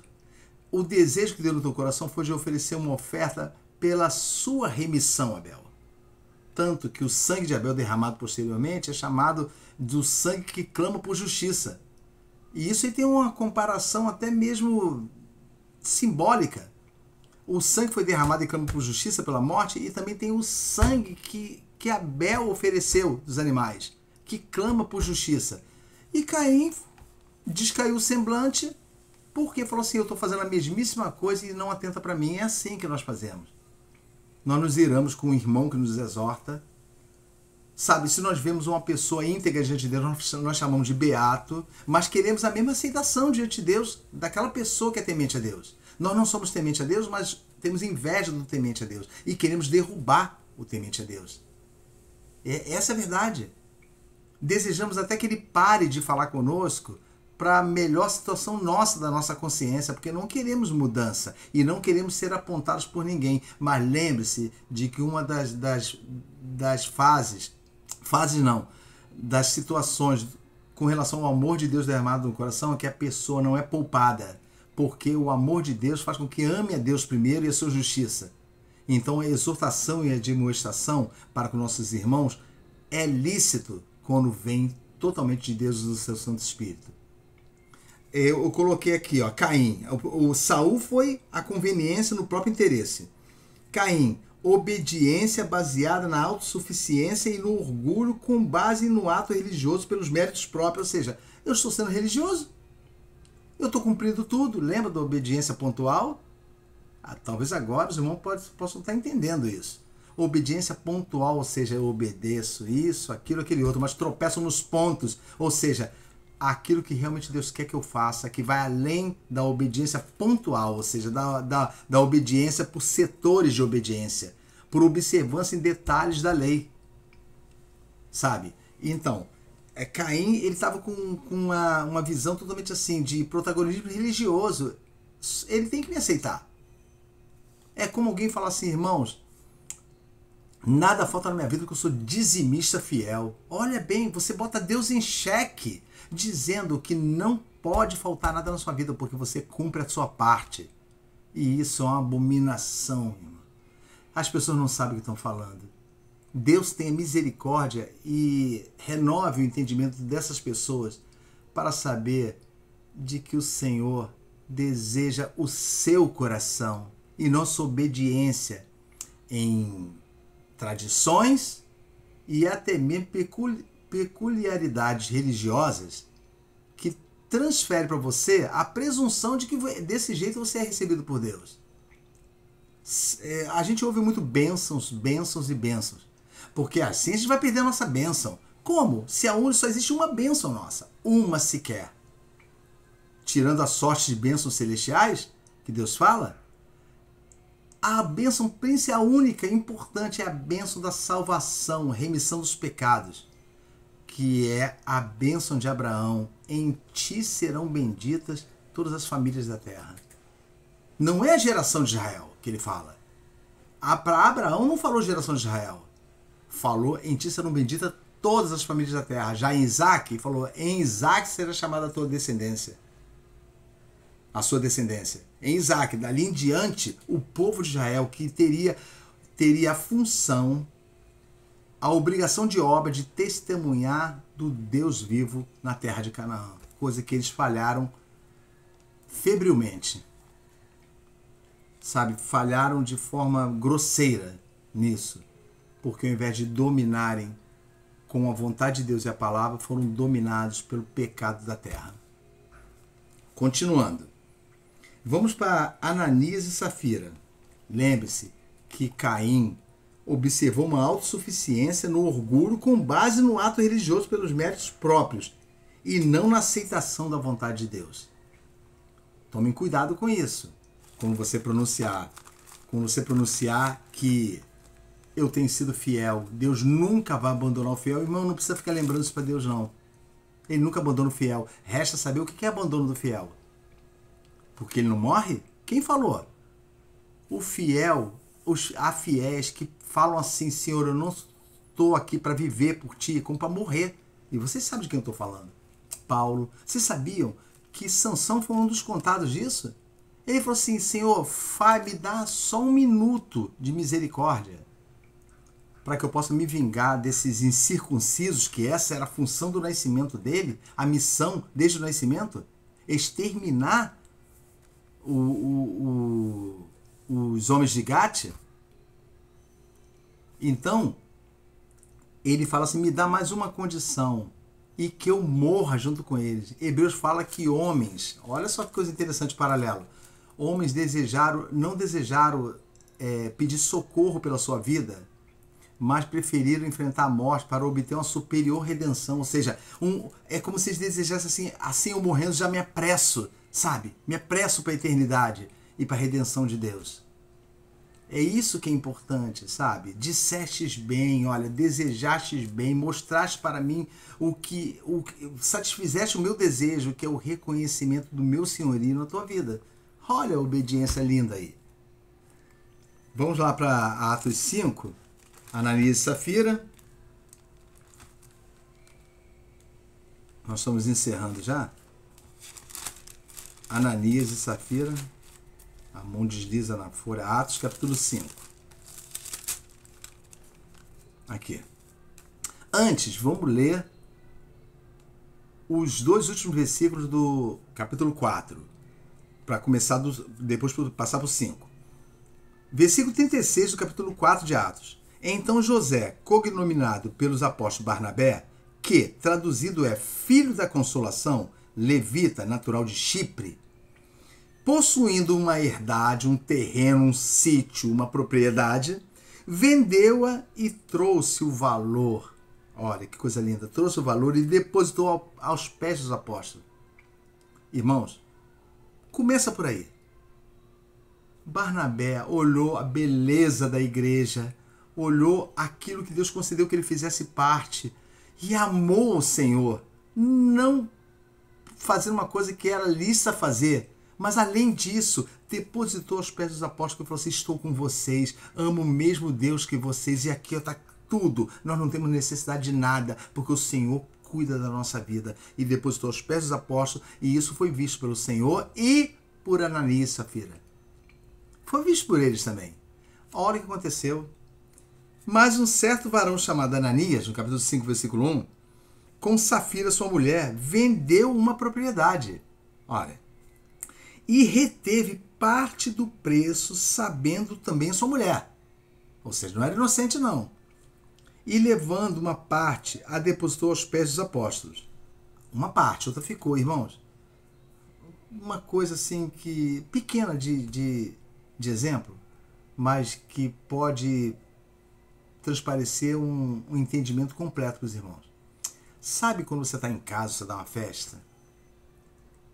O desejo que deu no teu coração foi de oferecer uma oferta pela sua remissão, Abel. Tanto que o sangue de Abel derramado posteriormente é chamado do sangue que clama por justiça. E isso aí tem uma comparação até mesmo simbólica. O sangue foi derramado e clama por justiça pela morte, e também tem o sangue que Abel ofereceu dos animais, que clama por justiça. E Caim descaiu o semblante, porque falou assim, eu estou fazendo a mesmíssima coisa e não atenta para mim. É assim que nós fazemos. Nós nos iramos com um irmão que nos exorta. Sabe, se nós vemos uma pessoa íntegra diante de Deus, nós chamamos de beato, mas queremos a mesma aceitação diante de Deus daquela pessoa que é temente a Deus. Nós não somos temente a Deus, mas temos inveja do temente a Deus e queremos derrubar o temente a Deus. Essa é a verdade. Desejamos até que ele pare de falar conosco para a melhor situação nossa, da nossa consciência, porque não queremos mudança e não queremos ser apontados por ninguém. Mas lembre-se de que uma das das situações com relação ao amor de Deus derramado no coração é que a pessoa não é poupada, porque o amor de Deus faz com que ame a Deus primeiro e a sua justiça. Então a exortação e a admoestação para com nossos irmãos é lícito quando vem totalmente de Deus e do seu Santo Espírito. Eu coloquei aqui, ó, Caim. O Saul foi a conveniência no próprio interesse. Caim, obediência baseada na autossuficiência e no orgulho com base no ato religioso pelos méritos próprios. Ou seja, eu estou sendo religioso, eu estou cumprindo tudo. Lembra da obediência pontual? Talvez agora os irmãos possam estar entendendo isso. Obediência pontual, ou seja, eu obedeço isso, aquilo, aquele outro, mas tropeço nos pontos, ou seja, aquilo que realmente Deus quer que eu faça, que vai além da obediência pontual, ou seja, da obediência por setores de obediência, por observância em detalhes da lei. Sabe? Então, Caim, ele estava com uma visão totalmente assim, de protagonismo religioso. Ele tem que me aceitar. É como alguém falar assim, irmãos, nada falta na minha vida porque eu sou dizimista fiel. Olha bem, você bota Deus em xeque, dizendo que não pode faltar nada na sua vida porque você cumpre a sua parte. E isso é uma abominação, irmão. As pessoas não sabem o que estão falando. Deus tenha misericórdia e renove o entendimento dessas pessoas para saber de que o Senhor deseja o seu coração e nossa obediência em tradições e até mesmo peculiaridades religiosas que transfere para você a presunção de que desse jeito você é recebido por Deus. A gente ouve muito bênçãos, bênçãos e bênçãos, porque assim a gente vai perder a nossa bênção. Como? Se só existe uma bênção nossa, uma sequer. Tirando a sorte de bênçãos celestiais que Deus fala, a bênção principal, única e importante, é a bênção da salvação, remissão dos pecados, que é a bênção de Abraão. Em ti serão benditas todas as famílias da terra. Não é a geração de Israel que ele fala. Para Abraão não falou geração de Israel. Falou, em ti serão benditas todas as famílias da terra. Já em Isaac, falou, em Isaac será chamada a tua descendência. A sua descendência. Em Isaac, dali em diante, o povo de Israel que teria a função, a obrigação de obra de testemunhar do Deus vivo na terra de Canaã. Coisa que eles falharam febrilmente. Sabe, falharam de forma grosseira nisso. Porque ao invés de dominarem com a vontade de Deus e a palavra, foram dominados pelo pecado da terra. Continuando. Vamos para Ananias e Safira. Lembre-se que Caim observou uma autossuficiência no orgulho com base no ato religioso pelos méritos próprios e não na aceitação da vontade de Deus. Tomem cuidado com isso. Quando você pronunciar que eu tenho sido fiel, Deus nunca vai abandonar o fiel. Irmão, não precisa ficar lembrando isso para Deus, não. Ele nunca abandona o fiel. Resta saber o que é abandono do fiel. Porque ele não morre? Quem falou? O fiel, há fiéis que falam assim, Senhor, eu não estou aqui para viver por ti, como para morrer. E vocês sabem de quem eu estou falando. Paulo. Vocês sabiam que Sansão foi um dos contados disso? Ele falou assim, Senhor, me dá só um minuto de misericórdia para que eu possa me vingar desses incircuncisos, que essa era a função do nascimento dele, a missão desde o nascimento, exterminar os homens de Gate. Então, ele fala assim, me dá mais uma condição e que eu morra junto com eles. Hebreus fala que homens, olha só que coisa interessante, paralelo, homens não desejaram pedir socorro pela sua vida, mas preferiram enfrentar a morte para obter uma superior redenção. Ou seja, é como se eles desejassem assim eu morrendo já me apresso, sabe? Me apresso para a eternidade e para a redenção de Deus. É isso que é importante, sabe? Dissestes bem, olha, desejastes bem, mostraste para mim satisfizeste o meu desejo, que é o reconhecimento do meu senhorio na tua vida. Olha a obediência linda aí. Vamos lá para Atos 5, Ananias e Safira. Nós estamos encerrando já. Ananias e Safira. A mão desliza na folha. Atos, capítulo 5. Aqui. Antes, vamos ler os dois últimos versículos do capítulo 4. Para começar, depois passar para o 5. Versículo 36 do capítulo 4 de Atos. Então José, cognominado pelos apóstolos Barnabé, que, traduzido é filho da consolação, levita, natural de Chipre, possuindo uma herdade, um terreno, um sítio, uma propriedade, vendeu-a e trouxe o valor. Olha que coisa linda. Trouxe o valor e depositou aos pés dos apóstolos. Irmãos, começa por aí. Barnabé olhou a beleza da igreja, olhou aquilo que Deus concedeu que ele fizesse parte e amou o Senhor, não fazendo uma coisa que era lícita fazer, mas além disso, depositou aos pés dos apóstolos e falou assim, estou com vocês, amo o mesmo Deus que vocês e aqui está tudo, nós não temos necessidade de nada, porque o Senhor cuida da nossa vida. E depositou aos pés dos apóstolos e isso foi visto pelo Senhor e por Ananias e Safira. Foi visto por eles também. Olha o que aconteceu. Mas um certo varão chamado Ananias, no capítulo 5, versículo 1, com Safira, sua mulher, vendeu uma propriedade. Olha. E reteve parte do preço, sabendo também sua mulher. Ou seja, não era inocente, não. E levando uma parte, a depositou aos pés dos apóstolos. Uma parte, outra ficou, irmãos. Uma coisa assim que pequena de exemplo, mas que pode transparecer um entendimento completo para os irmãos. Sabe quando você está em casa, você dá uma festa,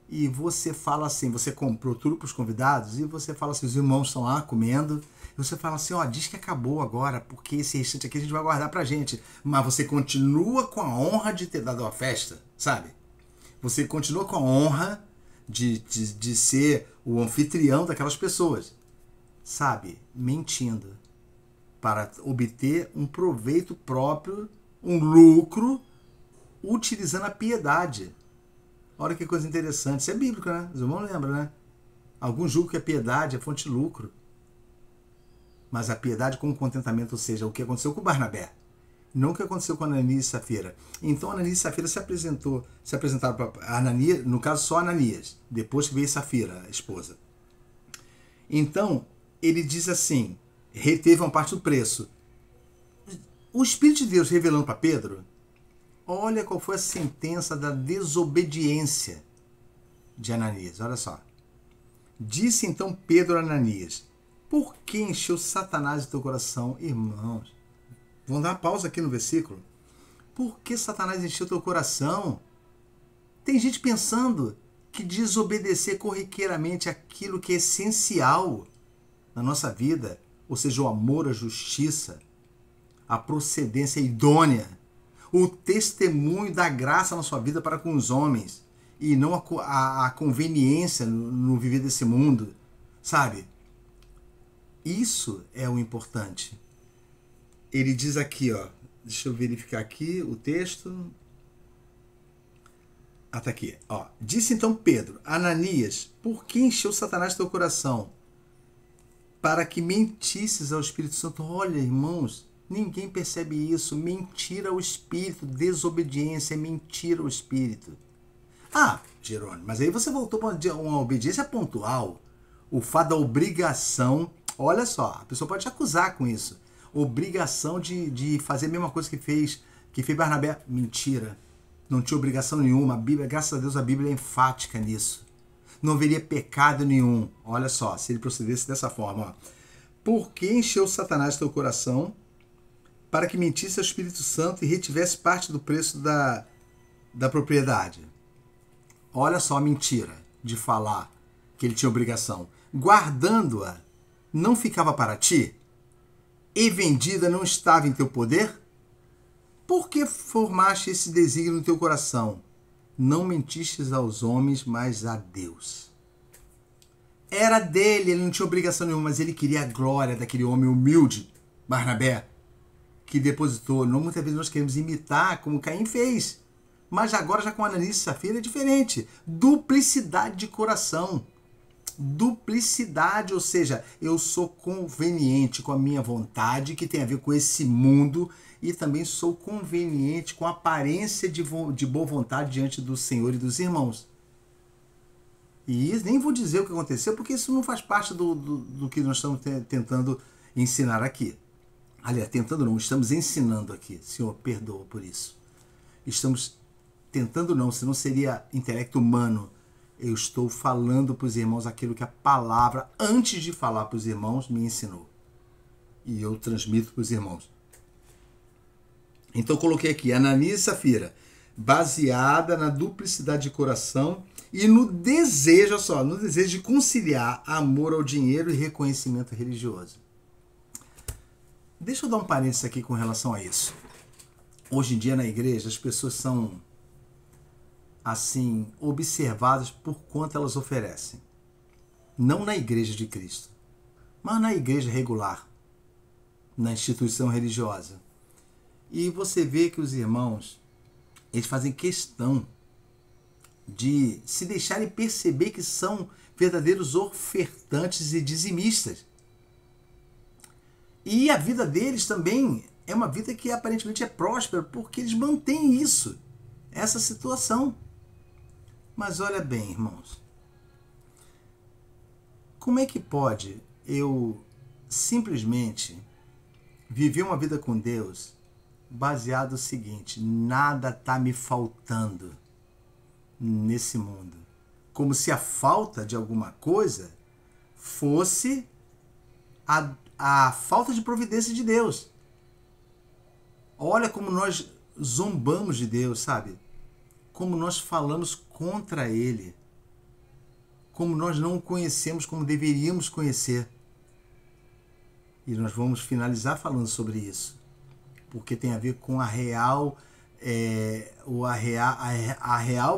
e você fala assim, você comprou tudo para os convidados, e você fala assim, os irmãos estão lá comendo, e você fala assim, ó, diz que acabou agora, porque esse restante aqui a gente vai guardar pra gente. Mas você continua com a honra de ter dado a festa, sabe? Você continua com a honra de ser o anfitrião daquelas pessoas. Sabe? Mentindo. Para obter um proveito próprio, um lucro, utilizando a piedade. Olha que coisa interessante. Isso é bíblico, né? Os irmãos lembram, né? Alguns julgam que a piedade é fonte de lucro. Mas a piedade com contentamento, ou seja, o que aconteceu com Barnabé. Não o que aconteceu com Ananias e Safira. Então Ananias e Safira se apresentaram para Ananias, no caso só Ananias, depois que veio Safira, a esposa. Então, ele diz assim, reteve uma parte do preço. O Espírito de Deus revelando para Pedro, olha qual foi a sentença da desobediência de Ananias, olha só. Disse então Pedro a Ananias, por que encheu Satanás o teu coração? Irmãos, vamos dar uma pausa aqui no versículo. Por que Satanás encheu o teu coração? Tem gente pensando que desobedecer corriqueiramente aquilo que é essencial na nossa vida, ou seja, o amor, a justiça, a procedência idônea, o testemunho da graça na sua vida para com os homens, e não a conveniência no viver desse mundo, sabe? Isso é o importante. Ele diz aqui, ó, deixa eu verificar aqui o texto. Tá aqui, ó. Disse então Pedro, Ananias, por que encheu Satanás teu coração? Para que mentisses ao Espírito Santo. Olha, irmãos, ninguém percebe isso. Mentira ao Espírito, desobediência é mentira ao Espírito. Ah, Jerônimo, mas aí você voltou para uma obediência pontual. O fato da obrigação, olha só, a pessoa pode te acusar com isso. Obrigação de fazer a mesma coisa que fez Barnabé. Mentira. Não tinha obrigação nenhuma. A Bíblia, graças a Deus, a Bíblia é enfática nisso. Não haveria pecado nenhum. Olha só, se ele procedesse dessa forma. Ó. Por que encheu Satanás teu coração para que mentisse ao Espírito Santo e retivesse parte do preço da propriedade? Olha só a mentira de falar que ele tinha obrigação. Guardando-a, não ficava para ti? E vendida não estava em teu poder? Por que formaste esse desígnio no teu coração? Não mentistes aos homens, mas a Deus. Era dele, ele não tinha obrigação nenhuma, mas ele queria a glória daquele homem humilde, Barnabé, que depositou. Não, muitas vezes nós queremos imitar como Caim fez. Mas agora, já com Ananias e Safira, é diferente. Duplicidade de coração. Duplicidade, ou seja, eu sou conveniente com a minha vontade, que tem a ver com esse mundo, e também sou conveniente com a aparência de boa vontade diante do Senhor e dos irmãos. E nem vou dizer o que aconteceu, porque isso não faz parte do que nós estamos tentando ensinar aqui. Aliás, tentando não, estamos ensinando aqui. Senhor, perdoa por isso. Estamos tentando não, senão seria intelecto humano. Eu estou falando para os irmãos aquilo que a palavra, antes de falar para os irmãos, me ensinou. E eu transmito para os irmãos. Então eu coloquei aqui, Ananias e Safira, baseada na duplicidade de coração e no desejo, olha só, no desejo de conciliar amor ao dinheiro e reconhecimento religioso. Deixa eu dar um parênteses aqui com relação a isso. Hoje em dia na igreja as pessoas são assim, observadas por quanto elas oferecem. Não na igreja de Cristo, mas na igreja regular, na instituição religiosa. E você vê que os irmãos, eles fazem questão de se deixarem perceber que são verdadeiros ofertantes e dizimistas. E a vida deles também é uma vida que aparentemente é próspera, porque eles mantêm isso, essa situação. Mas olha bem, irmãos, como é que pode eu simplesmente viver uma vida com Deus baseado no seguinte: nada está me faltando nesse mundo? Como se a falta de alguma coisa fosse a falta de providência de Deus. Olha como nós zombamos de Deus, sabe? Como nós falamos contra Ele. Como nós não o conhecemos como deveríamos conhecer. E nós vamos finalizar falando sobre isso. Porque tem a ver com a real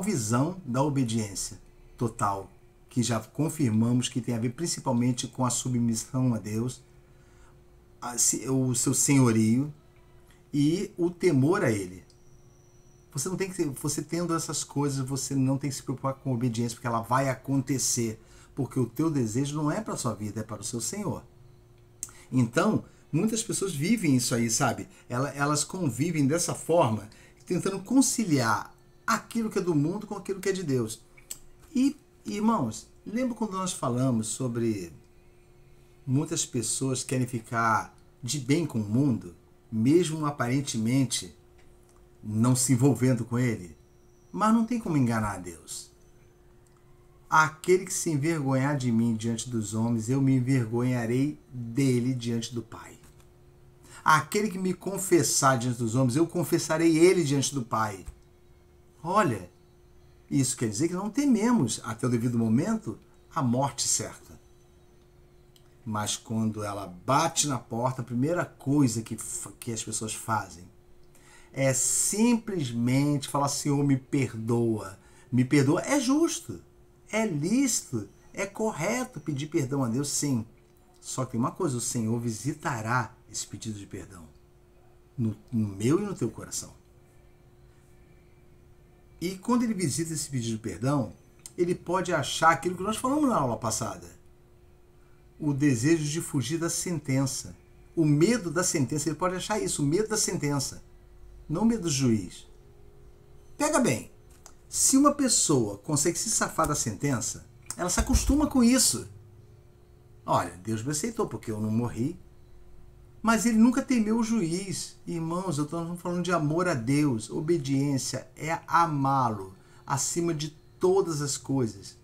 visão da obediência. total, que já confirmamos que tem a ver principalmente com a submissão a Deus, o seu senhorio e o temor a Ele. Você não tem que, você tendo essas coisas, você não tem que se preocupar com obediência, porque ela vai acontecer, porque o teu desejo não é para a sua vida, é para o seu Senhor. Então, muitas pessoas vivem isso aí, sabe? Elas convivem dessa forma, tentando conciliar aquilo que é do mundo com aquilo que é de Deus. E, irmãos, lembra quando nós falamos sobre muitas pessoas querem ficar de bem com o mundo, mesmo aparentemente não se envolvendo com ele? Mas não tem como enganar a Deus. Aquele que se envergonhar de mim diante dos homens, eu me envergonharei dele diante do Pai. Aquele que me confessar diante dos homens, eu confessarei ele diante do Pai. Olha, isso quer dizer que não tememos, até o devido momento, a morte certa. Mas quando ela bate na porta, a primeira coisa que as pessoas fazem é simplesmente falar: Senhor, me perdoa. Me perdoa. É justo, é lícito, é correto pedir perdão a Deus, sim. Só que tem uma coisa: o Senhor visitará esse pedido de perdão no meu e no teu coração. E quando ele visita esse pedido de perdão, ele pode achar aquilo que nós falamos na aula passada: o desejo de fugir da sentença, o medo da sentença. Ele pode achar isso, o medo da sentença, não o medo do juiz. Pega bem, se uma pessoa consegue se safar da sentença, ela se acostuma com isso. Olha, Deus me aceitou porque eu não morri. Mas ele nunca temeu o juiz. Irmãos, eu estou falando de amor a Deus. Obediência é amá-lo acima de todas as coisas.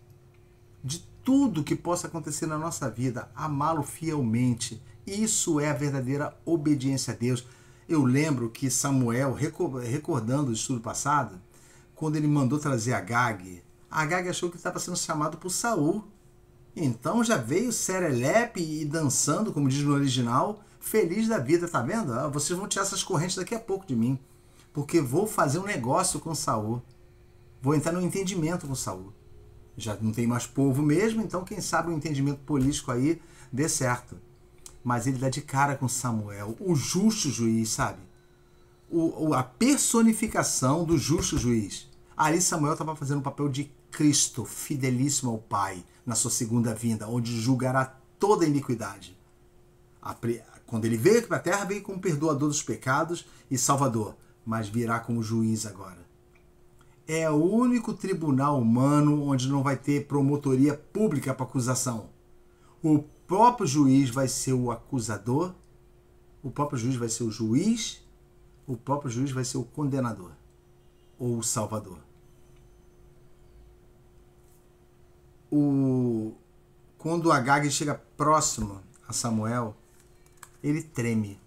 De tudo que possa acontecer na nossa vida, amá-lo fielmente. Isso é a verdadeira obediência a Deus. Eu lembro que Samuel, recordando o estudo passado, quando ele mandou trazer Agag achou que estava sendo chamado por Saul. Então já veio serelepe e dançando, como diz no original, feliz da vida, tá vendo? Vocês vão tirar essas correntes daqui a pouco de mim, porque vou fazer um negócio com Saul. Vou entrar no entendimento com Saul. Já não tem mais povo mesmo, então quem sabe o entendimento político aí dê certo. Mas ele dá de cara com Samuel, o justo juiz, sabe? A personificação do justo juiz. Ali Samuel estava fazendo o papel de Cristo, fidelíssimo ao Pai, na sua segunda vinda, onde julgará toda a iniquidade. Quando ele veio aqui para a terra, veio como perdoador dos pecados e salvador, mas virá como juiz agora. É o único tribunal humano onde não vai ter promotoria pública para acusação. O próprio juiz vai ser o acusador, o próprio juiz vai ser o juiz, o próprio juiz vai ser o condenador ou o salvador. Quando Agag chega próximo a Samuel, ele treme.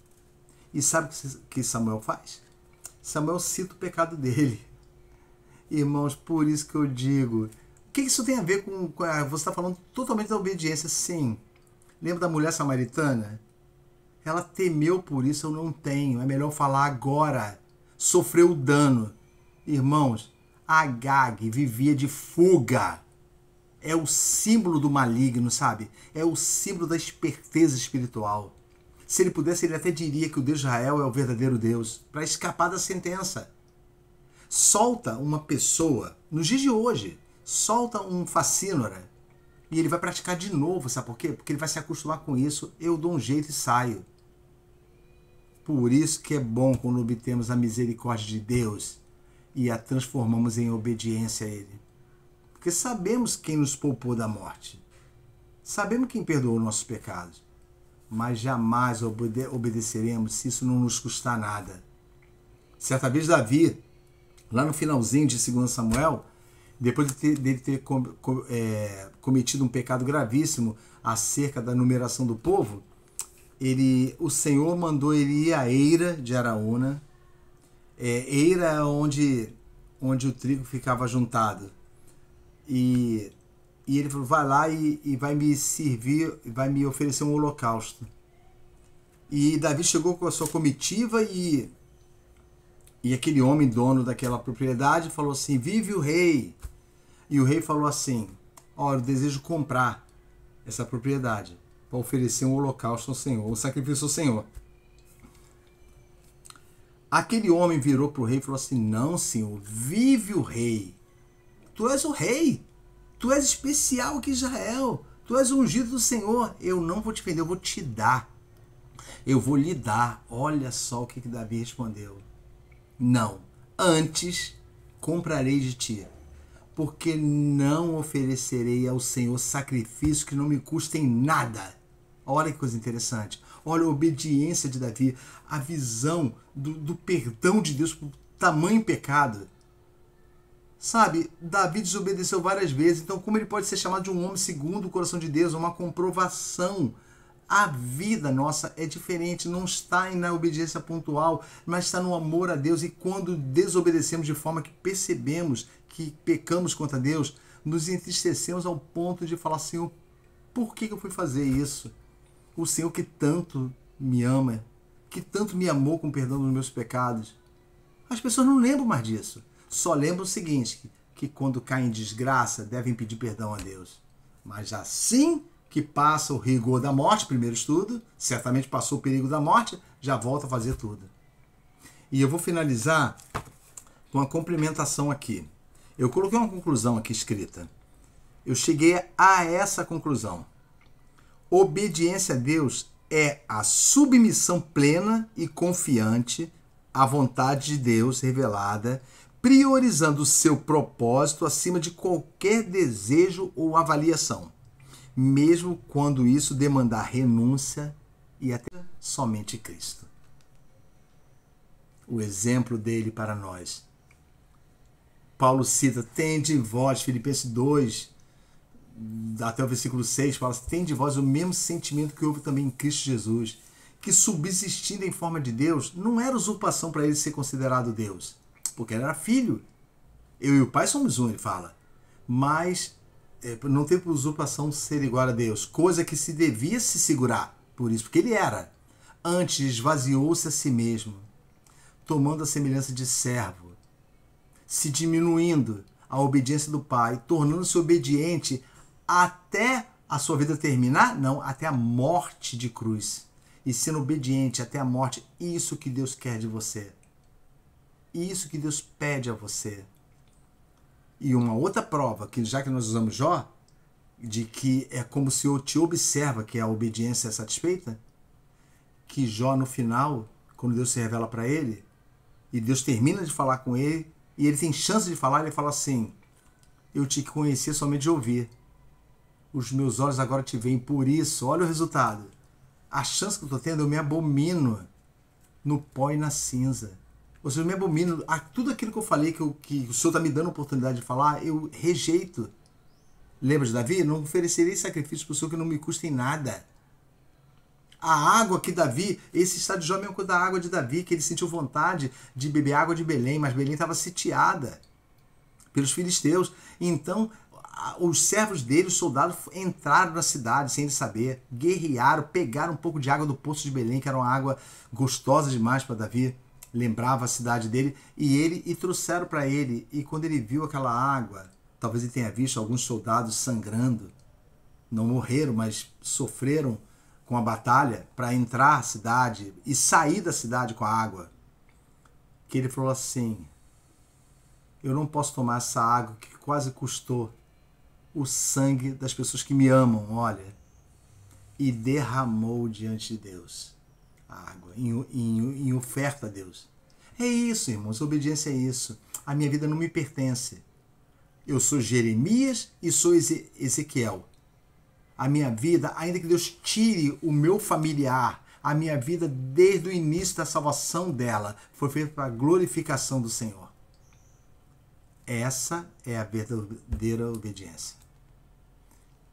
E sabe o que Samuel faz? Samuel cita o pecado dele. Irmãos, por isso que eu digo, o que isso tem a ver com você está falando totalmente da obediência? Sim. Lembra da mulher samaritana? Ela temeu por isso, eu não tenho. É melhor falar agora. Sofreu o dano. Irmãos, Agag vivia de fuga. É o símbolo do maligno, sabe? É o símbolo da esperteza espiritual. Se ele pudesse, ele até diria que o Deus de Israel é o verdadeiro Deus, para escapar da sentença. Solta uma pessoa, nos dias de hoje, solta um facínora e ele vai praticar de novo, sabe por quê? Porque ele vai se acostumar com isso, eu dou um jeito e saio. Por isso que é bom quando obtemos a misericórdia de Deus e a transformamos em obediência a Ele. Porque sabemos quem nos poupou da morte. Sabemos quem perdoou nossos pecados. Mas jamais obedeceremos se isso não nos custar nada. Certa vez Davi, lá no finalzinho de 2 Samuel, depois de ter cometido um pecado gravíssimo acerca da numeração do povo, o Senhor mandou ele ir a Eira de Araúna. Eira é onde o trigo ficava juntado. E ele falou, vai lá e vai me servir, vai me oferecer um holocausto. E Davi chegou com a sua comitiva e aquele homem dono daquela propriedade falou assim, vive o rei. E o rei falou assim: olha, eu desejo comprar essa propriedade para oferecer um holocausto ao Senhor, um sacrifício ao Senhor. Aquele homem virou para o rei e falou assim: não, senhor, vive o rei. Tu és o rei. Tu és especial aqui em Israel. Tu és o ungido do Senhor. Eu não vou te vender, eu vou te dar. Eu vou lhe dar. Olha só o que Davi respondeu. Não, antes comprarei de ti, porque não oferecerei ao Senhor sacrifícios que não me custem nada. Olha que coisa interessante. Olha a obediência de Davi, a visão do perdão de Deus por tamanho pecado. Sabe, Davi desobedeceu várias vezes, então como ele pode ser chamado de um homem segundo o coração de Deus? Uma comprovação. A vida nossa é diferente, não está na obediência pontual, mas está no amor a Deus. E quando desobedecemos de forma que percebemos que pecamos contra Deus, nos entristecemos ao ponto de falar: Senhor, por que eu fui fazer isso? O Senhor que tanto me ama, que tanto me amou com perdão dos meus pecados. As pessoas não lembram mais disso. Só lembram o seguinte, que quando caem em desgraça, devem pedir perdão a Deus. Mas assim que passa o rigor da morte, primeiro estudo, certamente passou o perigo da morte, já volta a fazer tudo. E eu vou finalizar com uma complementação aqui. Eu coloquei uma conclusão aqui escrita. Eu cheguei a essa conclusão. Obediência a Deus é a submissão plena e confiante à vontade de Deus revelada, priorizando o seu propósito acima de qualquer desejo ou avaliação, mesmo quando isso demandar renúncia e até somente Cristo. O exemplo dele para nós. Paulo cita: tende em vós, Filipenses 2, até o versículo 6, fala: tende em vós o mesmo sentimento que houve também em Cristo Jesus, que subsistindo em forma de Deus, não era usurpação para ele ser considerado Deus, porque ele era filho. Eu e o Pai somos um, ele fala. Mas não teve usurpação ser igual a Deus, coisa que se devia se segurar, por isso, porque ele era. Antes esvaziou-se a si mesmo, tomando a semelhança de servo, se diminuindo a obediência do Pai, tornando-se obediente até a sua vida terminar? Não, até a morte de cruz. E sendo obediente até a morte, isso que Deus quer de você. Isso que Deus pede a você. E uma outra prova, que já que nós usamos Jó, de que é como se eu te observa que a obediência é satisfeita, que Jó no final, quando Deus se revela para ele, e Deus termina de falar com ele, e ele tem chance de falar, ele fala assim: eu te conhecia somente de ouvir. Os meus olhos agora te veem, por isso, olha o resultado. A chance que eu estou tendo, eu me abomino no pó e na cinza. Ou seja, eu me abomino. Tudo aquilo que eu falei, que o Senhor está me dando a oportunidade de falar, eu rejeito. Lembra de Davi? Não oferecerei sacrifício para o Senhor que não me custe em nada. A água que Davi, esse estado de Jó é a mesma coisa da água de Davi, que ele sentiu vontade de beber água de Belém, mas Belém estava sitiada pelos filisteus. Então, os servos dele, os soldados, entraram na cidade sem ele saber, guerrearam, pegaram um pouco de água do poço de Belém, que era uma água gostosa demais para Davi, lembrava a cidade dele, e trouxeram para ele. E quando ele viu aquela água, talvez ele tenha visto alguns soldados sangrando, não morreram, mas sofreram com a batalha para entrar na cidade e sair da cidade com a água, que ele falou assim: eu não posso tomar essa água que quase custou o sangue das pessoas que me amam, olha. E derramou diante de Deus a água, em oferta a Deus. É isso, irmãos, obediência é isso. A minha vida não me pertence. Eu sou Jeremias e sou Ezequiel. A minha vida, ainda que Deus tire o meu familiar, a minha vida desde o início da salvação dela, foi feita para a glorificação do Senhor. Essa é a verdadeira obediência.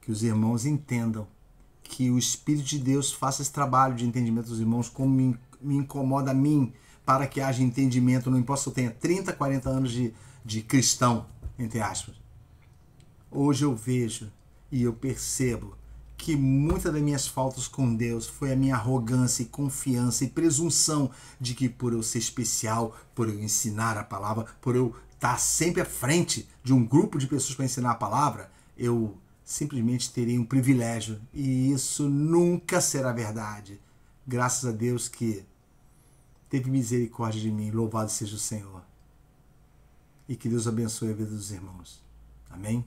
Que os irmãos entendam, que o Espírito de Deus faça esse trabalho de entendimento dos irmãos, como me incomoda a mim, para que haja entendimento, não importa se eu tenha 30, 40 anos de cristão, entre aspas. Hoje eu vejo e eu percebo que muitas das minhas faltas com Deus foi a minha arrogância e confiança e presunção de que por eu ser especial, por eu ensinar a palavra, por eu estar sempre à frente de um grupo de pessoas para ensinar a palavra, eu simplesmente terei um privilégio. E isso nunca será verdade. Graças a Deus que teve misericórdia de mim. Louvado seja o Senhor. E que Deus abençoe a vida dos irmãos. Amém?